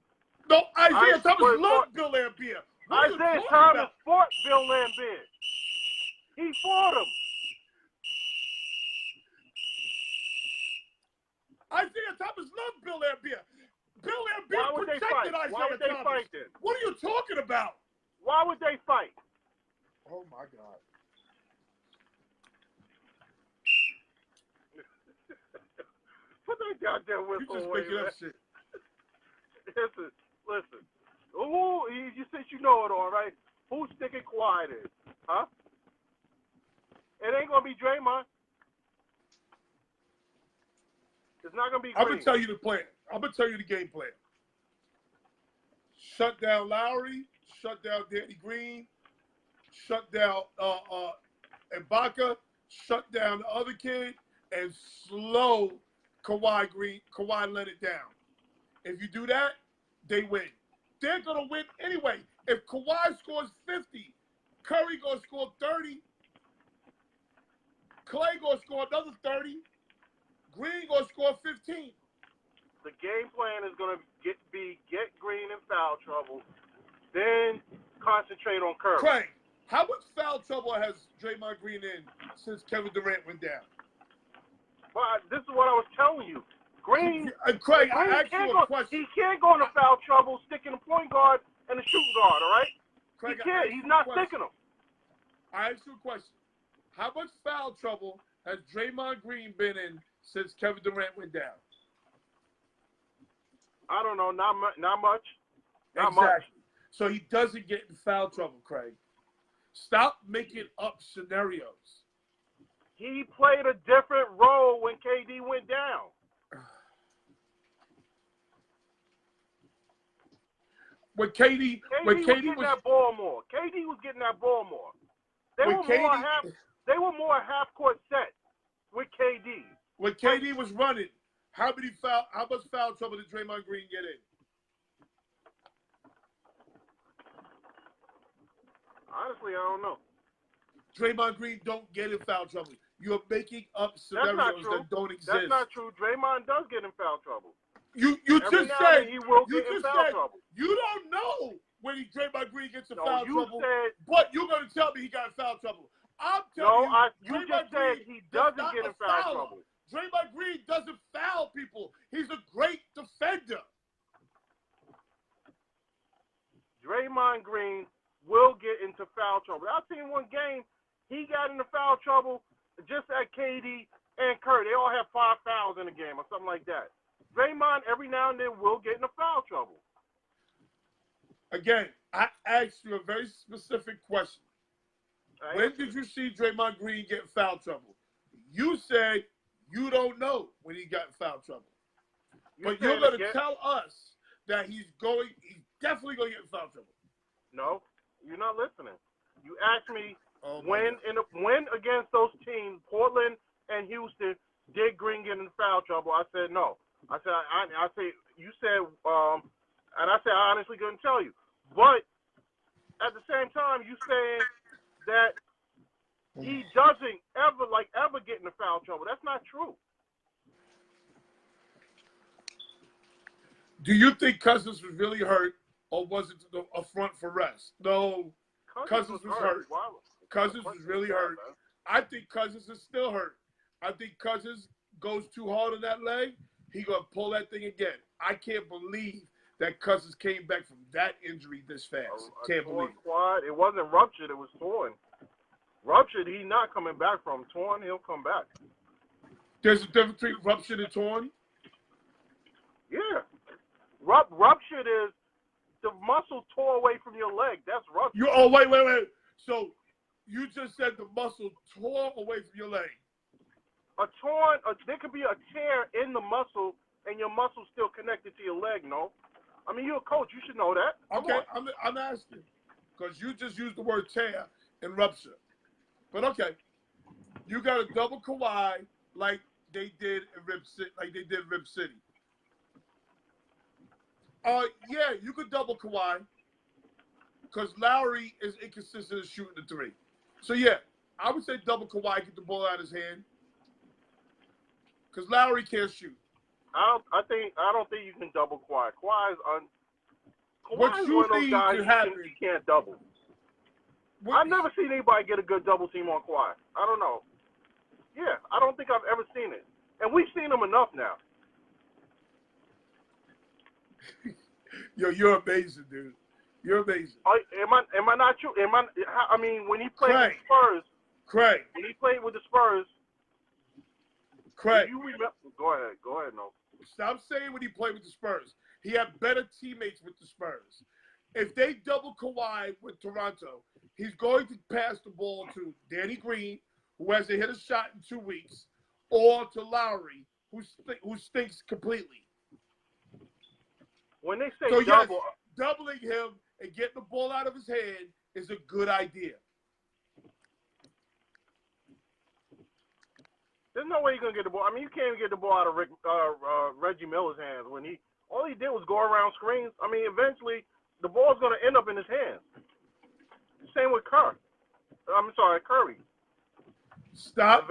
No, Isaiah Thomas loved Bill Lambert. Isaiah Thomas fought Bill Lambert. He fought him. Isaiah Thomas loved Bill Lambert. Bill Lambert protected Isaiah Thomas. Why would they fight then? What are you talking about? Why would they fight? Oh, my God. Put that goddamn whistle away, You just making up shit. Listen. Ooh, you said you know it all, right? Who's sticking quiet in? Huh? It ain't going to be Draymond. It's not going to be Green. I'm going to tell you the plan. I'm going to tell you the game plan. Shut down Lowry. Shut down Danny Green. Shut down Ibaka. Shut down the other kid. And slow Kawhi Leonard down. If you do that, they win. They're going to win anyway. If Kawhi scores 50, Curry going to score 30. Clay going to score another 30. Green going to score 15. The game plan is going to get Green in foul trouble, then concentrate on Curry. Craig, how much foul trouble has Draymond Green in since Kevin Durant went down? But this is what I was telling you. Green, Craig, I asked you a question. He can't go into foul trouble sticking a point guard and a shooting guard, all right? Craig, he can't. He's not sticking them. I asked you a question. How much foul trouble has Draymond Green been in since Kevin Durant went down? I don't know. Not much. Not exactly. much. So he doesn't get in foul trouble, Craig. Stop making up scenarios. He played a different role when KD went down. When KD was getting that ball more. KD was getting that ball more. They were more half court set with KD. When KD was running, how much foul trouble did Draymond Green get in? Honestly, I don't know. Draymond Green don't get in foul trouble. You're making up scenarios that don't exist. That's not true. Draymond does get in foul trouble. You just said he will get in foul trouble. You don't know when Draymond Green gets in foul trouble. But you're going to tell me he got in foul trouble. I'm telling you. You just said he doesn't get in foul trouble. Draymond Green doesn't foul people. He's a great defender. Draymond Green will get into foul trouble. I've seen one game, he got into foul trouble just at KD and Curry. They all have 5 fouls in a game or something like that. Draymond, every now and then, will get into foul trouble. Again, I asked you a very specific question. When did you see Draymond Green get in foul trouble? You said you don't know when he got in foul trouble. But you're going to tell us that he's definitely going to get in foul trouble. No, you're not listening. You asked me when against those teams, Portland and Houston, did Green get in foul trouble? I said no. I said you said and I said I honestly couldn't tell you. But at the same time, you saying that he doesn't ever get into foul trouble. That's not true. Do you think Cousins was really hurt, or was it a front for rest? No, Cousins was hurt. Wow. Cousins was really hurt. I think Cousins is still hurt. I think Cousins goes too hard on that leg, he gonna pull that thing again. I can't believe that Cousins came back from that injury this fast. Can't believe it. Quad. It wasn't ruptured, it was torn. Ruptured, he's not coming back from. Torn, he'll come back. There's a difference between ruptured and torn? Yeah. Ruptured is the muscle tore away from your leg. That's ruptured. Wait. So you just said the muscle tore away from your leg. There could be a tear in the muscle, and your muscle's still connected to your leg, no? I mean, you're a coach. You should know that. Okay, I'm asking. Because you just used the word tear and rupture. But okay, you got a double Kawhi like they did in Rip City. Yeah, you could double Kawhi because Lowry is inconsistent in shooting the three. So yeah, I would say double Kawhi, get the ball out of his hand because Lowry can't shoot. I don't think you can double Kawhi. Kawhi's What you one of those need guys to happen. you can't double. I've never seen anybody get a good double team on Kawhi. I don't know. Yeah, I don't think I've ever seen it. And we've seen him enough now. Yo, you're amazing, dude. You're amazing. Am I not true? I mean, when he played with the Spurs. Craig. When he played with the Spurs. Craig. You remember? Go ahead, no. Stop saying when he played with the Spurs. He had better teammates with the Spurs. If they double Kawhi with Toronto, he's going to pass the ball to Danny Green, who hasn't hit a shot in 2 weeks, or to Lowry, who stinks completely. When they say so double, yes, doubling him and getting the ball out of his hand is a good idea. There's no way you're gonna get the ball. I mean, you can't even get the ball out of Reggie Miller's hands when all he did was go around screens. I mean, eventually the ball's gonna end up in his hands. Same with Curry. Stop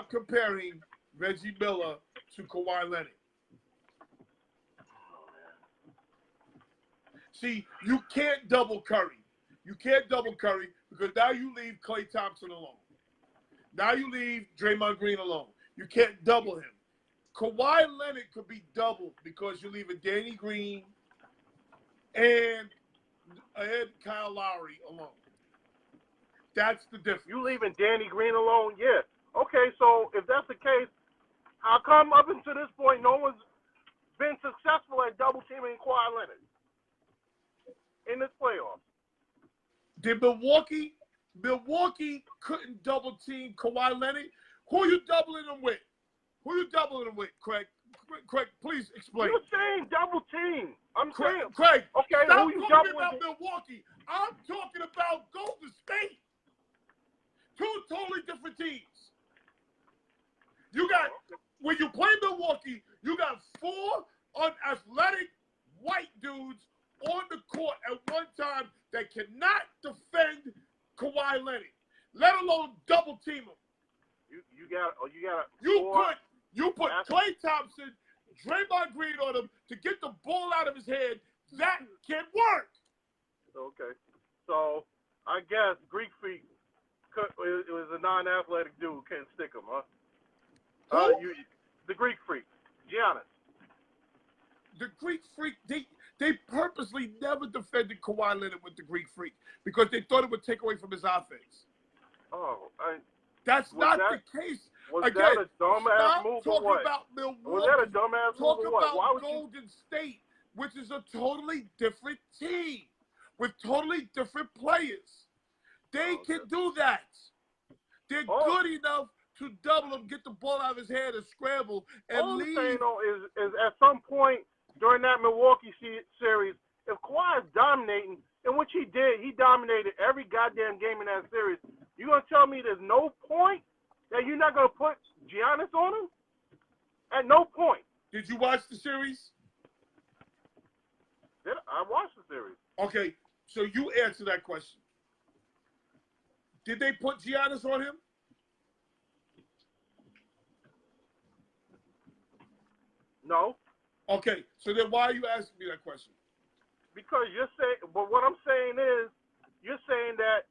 comparing Reggie Miller to Kawhi Leonard. See, you can't double Curry. You can't double Curry because now you leave Klay Thompson alone. Now you leave Draymond Green alone. You can't double him. Kawhi Leonard could be doubled because you leave a Danny Green and Kyle Lowry alone. That's the difference. You leaving Danny Green alone? Yeah. Okay, so if that's the case, how come up until this point no one's been successful at double teaming Kawhi Leonard in this playoffs? Did Milwaukee couldn't double team Kawhi Leonard? Who are you doubling him with? Craig? Craig, please explain. You're saying double team. Craig, okay, stop who you talking doubling about Milwaukee. I'm talking about Golden State. Two totally different teams. When you play Milwaukee, you got 4 unathletic white dudes on the court at one time that cannot defend Kawhi Leonard, let alone double team him. You put Klay Thompson, Draymond Green on him to get the ball out of his hand. That can work. Okay, so I guess Greek Freak it was a non-athletic dude can't stick him, huh? The Greek Freak, Giannis. The Greek Freak, they purposely never defended Kawhi Leonard with the Greek Freak because they thought it would take away from his offense. That's not the case. Was that a dumbass move or what? About Milwaukee. Was that a dumbass move or what? Talk about Golden State, which is a totally different team with totally different players. They can do that. They're good enough to double him, get the ball out of his hand, and scramble, and all leave. I'm saying, though, is at some point during that Milwaukee series, if Kawhi is dominating, and which he did, he dominated every goddamn game in that series, you going to tell me there's no point that you're not going to put Giannis on him? At no point. Did you watch the series? I watched the series. Okay, so you answer that question. Did they put Giannis on him? No. Okay, so then why are you asking me that question? Because you're saying, but what I'm saying is, you're saying that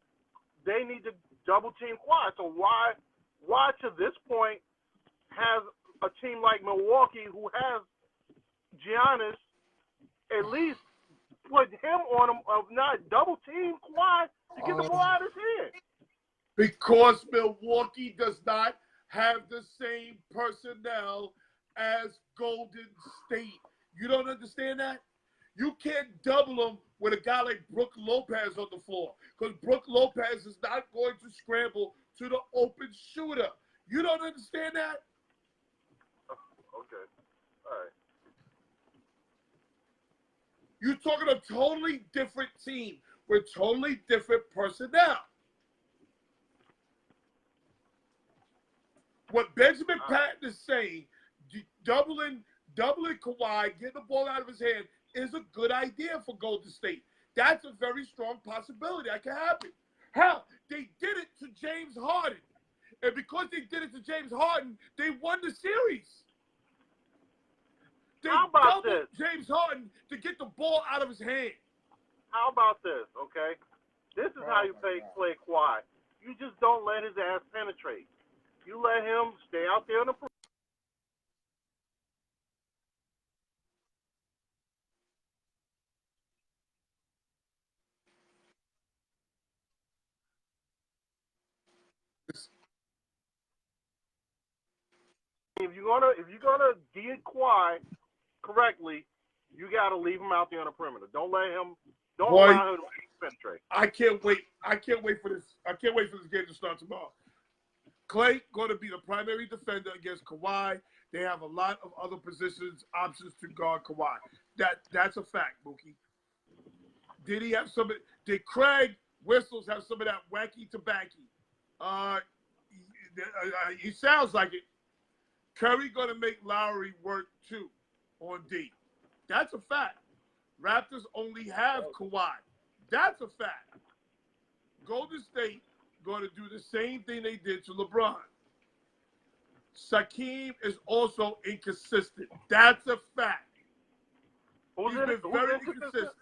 they need to double team Kawhi. So why to this point has a team like Milwaukee who has Giannis at least put him on him of not double team Kawhi to get the ball out of his hand? Because Milwaukee does not have the same personnel as Golden State. You don't understand that? You can't double them with a guy like Brook Lopez on the floor because Brook Lopez is not going to scramble to the open shooter. You don't understand that? Okay. All right. You're talking a totally different team with totally different personnel. What Benjamin Patton is saying, doubling Kawhi, getting the ball out of his hand, is a good idea for Golden State. That's a very strong possibility. That can happen. Hell, they did it to James Harden. And because they did it to James Harden, they won the series. They How about doubled this? James Harden to get the ball out of his hand. How about this, okay? This is how you play Kawhi. You just don't let his ass penetrate. You let him stay out there in the perimeter. If you're gonna D Kawhi correctly, you gotta leave him out there on the perimeter. Don't allow him to penetrate. I can't wait. I can't wait for this. I can't wait for this game to start tomorrow. Clay going to be the primary defender against Kawhi. They have a lot of other positions, options to guard Kawhi. That's a fact, Mookie. Did he have some? Did Craig Whistles have some of that wacky tobacco? He sounds like it. Curry going to make Lowry work too on D. That's a fact. Raptors only have Kawhi. That's a fact. Golden State going to do the same thing they did to LeBron. Shaquem is also inconsistent. That's a fact. He's been very inconsistent.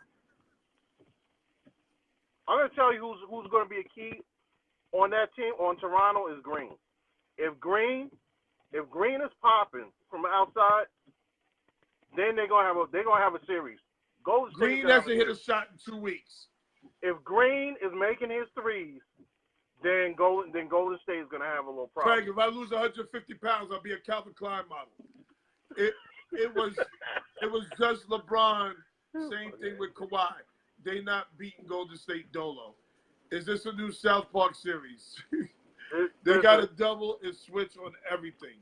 I'm going to tell you who's going to be a key on that team, on Toronto, is Green. If Green is popping from outside, then they're gonna have a series. Golden State Green hasn't hit a shot in 2 weeks. If Green is making his threes, then Golden State is gonna have a little problem. Craig, if I lose 150 pounds, I'll be a Calvin Klein model. It was just LeBron. Same thing with Kawhi. They not beating Golden State Dolo. Is this a new South Park series? They got to double and switch on everything.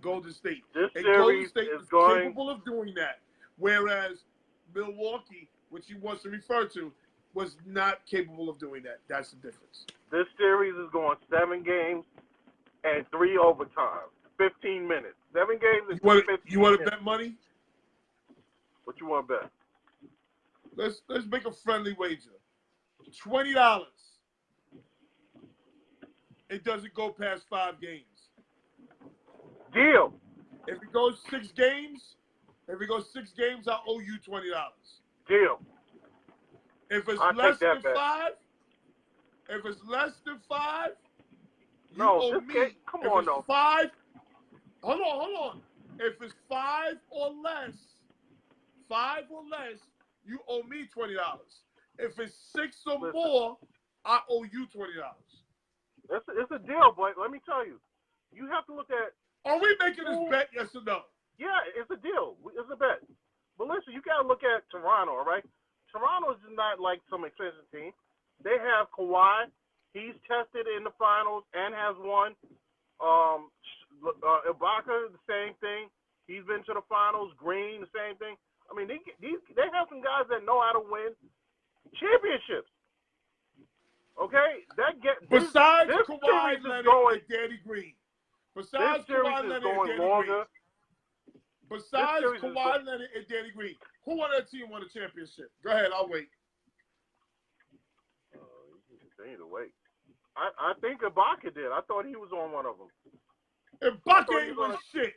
Golden State. Golden State is capable of doing that, whereas Milwaukee, which he wants to refer to, was not capable of doing that. That's the difference. This series is going 7 games and 3 overtimes. 15 minutes. 7 games and 15 minutes. You want to bet money? What you want to bet? Let's make a friendly wager. $20. It doesn't go past 5 games. Deal. If it goes 6 games, I owe you $20. Deal. If it's less than 5, you owe me. Come on, though. 5, hold on. If it's 5 or less, you owe me $20. If it's 6 or more, I owe you $20. It's a deal, but let me tell you, you have to look at. Are we making this bet, yes or no? Yeah, it's a deal. It's a bet. But listen, you got to look at Toronto, all right? Toronto is not like some expensive team. They have Kawhi. He's tested in the finals and has won. Ibaka, the same thing. He's been to the finals. Green, the same thing. I mean, they have some guys that know how to win championships. Okay? Besides Kawhi Leonard and Danny Green. Besides Kawhi Leonard and Danny Green. Besides Kawhi Leonard and Danny Green. Who on that team won a championship? Go ahead, I'll wait. They need to wait. I think Ibaka did. I thought he was on one of them. Ibaka ain't was shit.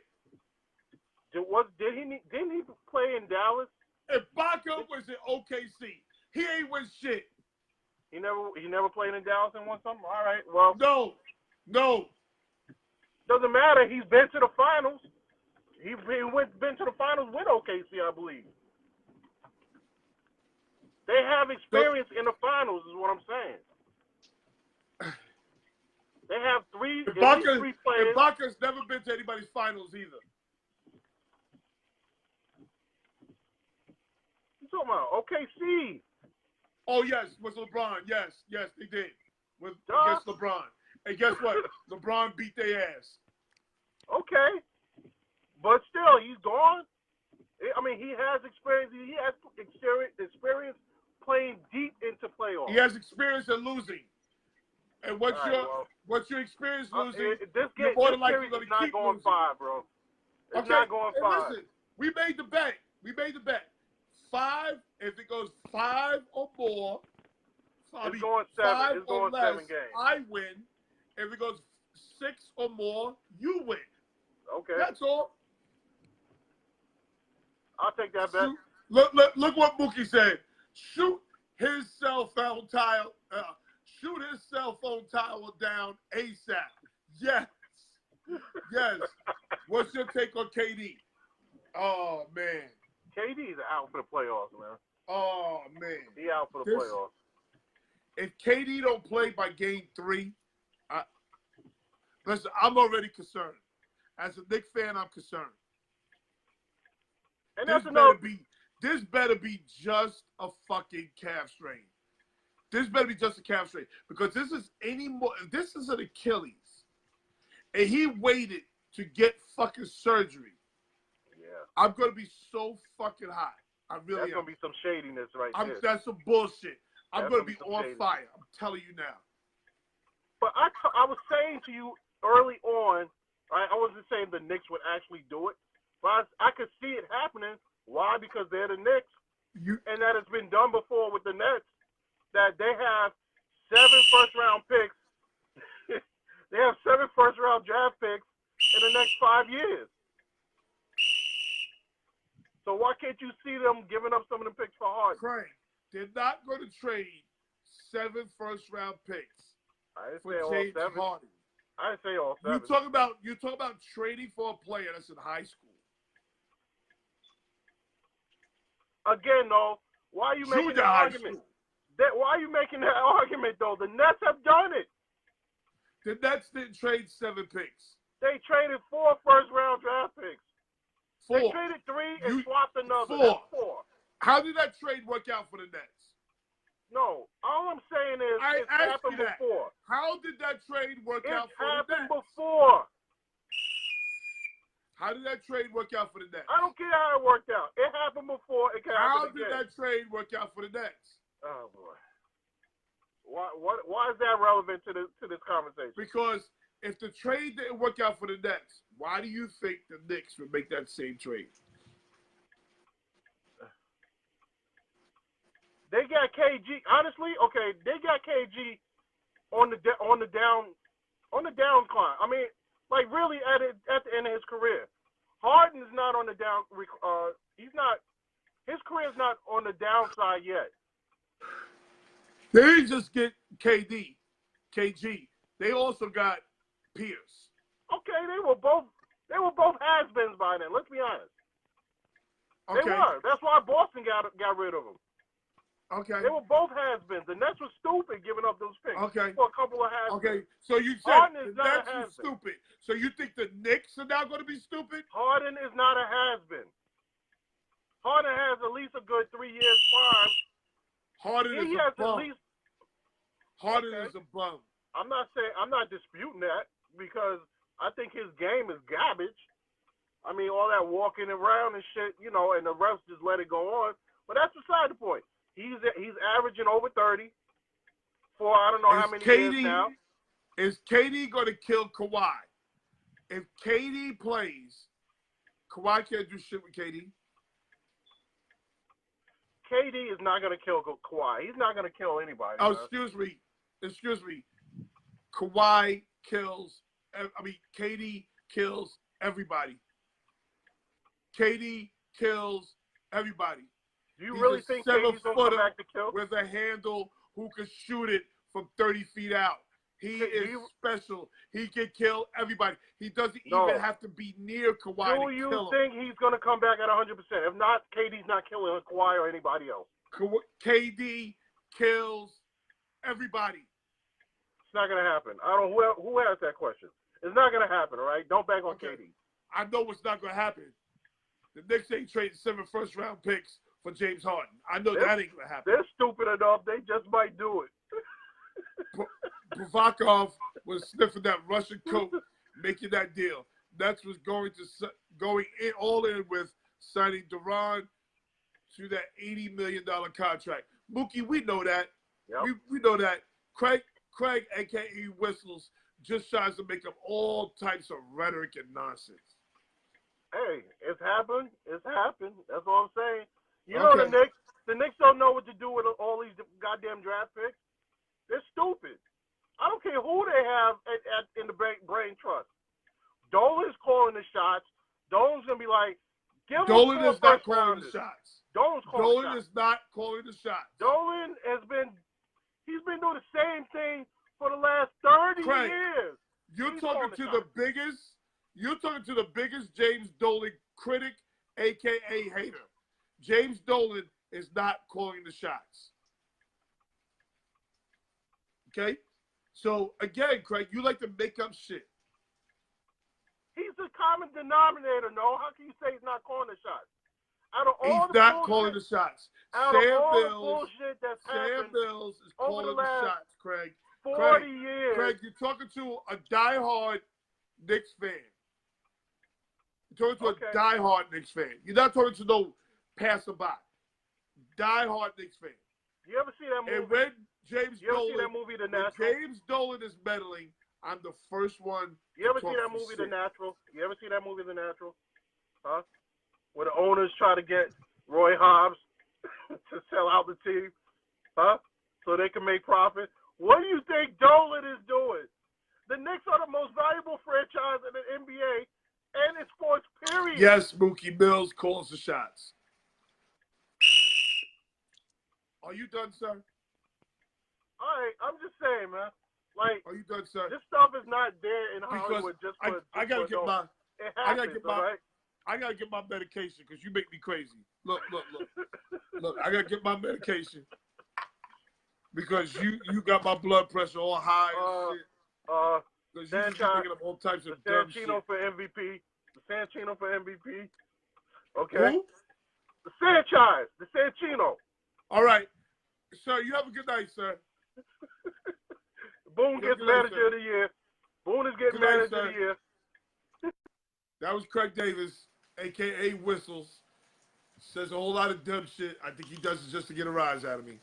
Didn't he play in Dallas? Ibaka was in OKC. He ain't with shit. He never played in Dallas and won something? All right, well. No. Doesn't matter. He's been to the finals. Been to the finals with OKC, I believe. They have experience in the finals, is what I'm saying. They have at least three players. Ibaka's never been to anybody's finals either. You talking about OKC? Oh, yes, with LeBron. Yes, they did. Against LeBron. And guess what? LeBron beat their ass. Okay. But still, he's gone. I mean, he has experience. He has experience playing deep into playoffs. He has experience in losing. And what's your experience losing? This you're more than likely series going is to not keep going losing. 5, bro. It's not going 5. Listen, we made the bet. 5, if it goes 5 or more, it's going 7. 5 it's or going less, 7 games. I win. If it goes 6 or more, you win. Okay. That's all. I'll take that bet. Look what Mookie said. Shoot his cell phone tile. Shoot his cell phone tile down ASAP. Yes. What's your take on KD? Oh man. KD's out for the playoffs, man. Oh man. He out for the playoffs. If KD don't play by game 3, listen, I'm already concerned. As a Knicks fan, I'm concerned. And this better be just a fucking calf strain. This better be just a calf strain. Because this is an Achilles. And he waited to get fucking surgery. Yeah. I'm going to be so fucking hot. I really am. That's going to be some shadiness there. That's some bullshit. I'm going to be on fire. I'm telling you now. But I was saying to you early on, I wasn't saying the Knicks would actually do it, but I could see it happening. Why? Because they're the Knicks. And that it's been done before with the Nets, that they have 7 first-round picks. They have 7 first-round draft picks in the next 5 years. So why can't you see them giving up some of the picks for Harden? Craig, they're not going to trade 7 first-round picks for James Harden. I didn't say all 7. You talk about trading for a player that's in high school. Again, though, why are you making that argument? Why are you making that argument, though? The Nets have done it. The Nets didn't trade 7 picks. They traded 4 first-round draft picks. 4. They traded 3 and swapped another. 4. That's 4. How did that trade work out for the Nets? No, all I'm saying is it's happened before. How did that trade work out for the Nets? It happened before. How did that trade work out for the Nets? I don't care how it worked out. It happened before. It can happen again. How did that trade work out for the Nets? Oh boy. Why is that relevant to this conversation? Because if the trade didn't work out for the Nets, why do you think the Knicks would make that same trade? They got KG. Honestly, okay, they got KG on the downcline. I mean, like really at the end of his career. Harden is not on the down. He's not. His career is not on the downside yet. They didn't just get KG. They also got Pierce. Okay, they were both has-beens by then. Let's be honest. Okay. They were. That's why Boston got rid of them. Okay. They were both has-beens. The Nets were stupid giving up those picks for a couple of has-beens. Okay, so you said Harden the Nets were stupid. So you think the Knicks are now going to be stupid? Harden is not a has-been. Harden has at least a good 3 years prime. Harden is a bum. Harden is a bum. I'm not disputing that because I think his game is garbage. I mean, all that walking around and shit, and the refs just let it go on. But that's beside the point. He's averaging over 30 for I don't know how many years now. Is KD going to kill Kawhi? If KD plays, Kawhi can't do shit with KD. KD is not going to kill Kawhi. He's not going to kill anybody. Oh, excuse me. Kawhi kills. I mean, KD kills everybody. KD kills everybody. Do you He's really a think KD's gonna come back to kill? with a handle who can shoot it from 30 feet out. He is special. He can kill everybody. He doesn't even have to be near Kawhi Do to you kill him. think he's gonna come back at 100%? If not, KD's not killing Kawhi or anybody else. KD kills everybody. It's not gonna happen. I don't know who asked that question. It's not gonna happen. All right, don't bank on KD. I know what's not gonna happen. The Knicks ain't trading 7 first-round picks for James Harden. I know that ain't gonna happen. They're stupid enough. They just might do it. Pavakov was sniffing that Russian coke, making that deal. That's what's going in all in with signing DURANT to that $80 million contract. Mookie, we know that. Yep. We know that. Craig, aka Whistles, just tries to make up all types of rhetoric and nonsense. Hey, it's happened. It's happened. That's all I'm saying. You know the Knicks don't know what to do with all these goddamn draft picks. They're stupid. I don't care who they have in the brain trust. Dolan's calling the shots. Dolan's gonna be like, give him Dolan is not calling the rounders. shots. Dolan is not calling the shots. Dolan he's been doing the same thing for the last 30 years. You're talking to the biggest James Dolan critic, aka hater. James Dolan is not calling the shots. Okay? So again, Craig, you like to make up shit. He's the common denominator, no? How can you say he's not calling the shots? Out of all He's not calling the shots. Sam Mills is calling the shots, Craig. 40 years. Craig, you're talking to a diehard Knicks fan. You're talking to a diehard Knicks fan. You're not talking to no passerby. Diehard Knicks fan. You ever see that movie? And when James Dolan is meddling, I'm the first one. You ever see that movie, The Natural? You ever see that movie, The Natural? Huh? Where the owners try to get Roy Hobbs to sell out the team, huh? So they can make profit. What do you think Dolan is doing? The Knicks are the most valuable franchise in the NBA and in sports, period. Yes, Mookie Mills calls the shots. Are you done, sir? All right, I'm just saying, man. Like, are you done, sir? This stuff is not there in Hollywood I gotta get my medication because you make me crazy. Look. I gotta get my medication because you got my blood pressure all high and shit. Because you just thinking of all types of dumb shit. Sanchino for MVP. The Sanchino for MVP. Okay. Who? The franchise. The Sanchino. All right, sir. You have a good night, sir. Boone gets manager of the year. Boone is getting manager of the year. That was Craig Davis, a.k.a. Whistles. Says a whole lot of dumb shit. I think he does it just to get a rise out of me.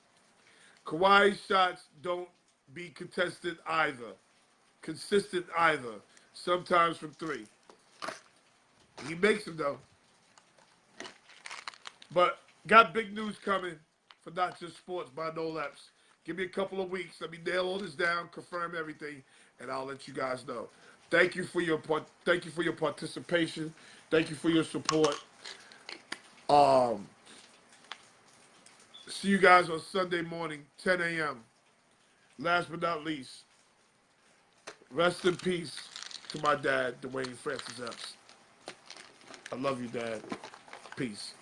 Kawhi's shots don't be consistent either. Sometimes from 3. He makes them, though. But got big news coming for Not Just Sports by Noel. Give me a couple of weeks. Let me nail all this down, confirm everything, and I'll let you guys know. Thank you for your participation. Thank you for your support. See you guys on Sunday morning, 10 a.m. Last but not least, rest in peace to my dad, Dwayne Francis Epps. I love you, Dad. Peace.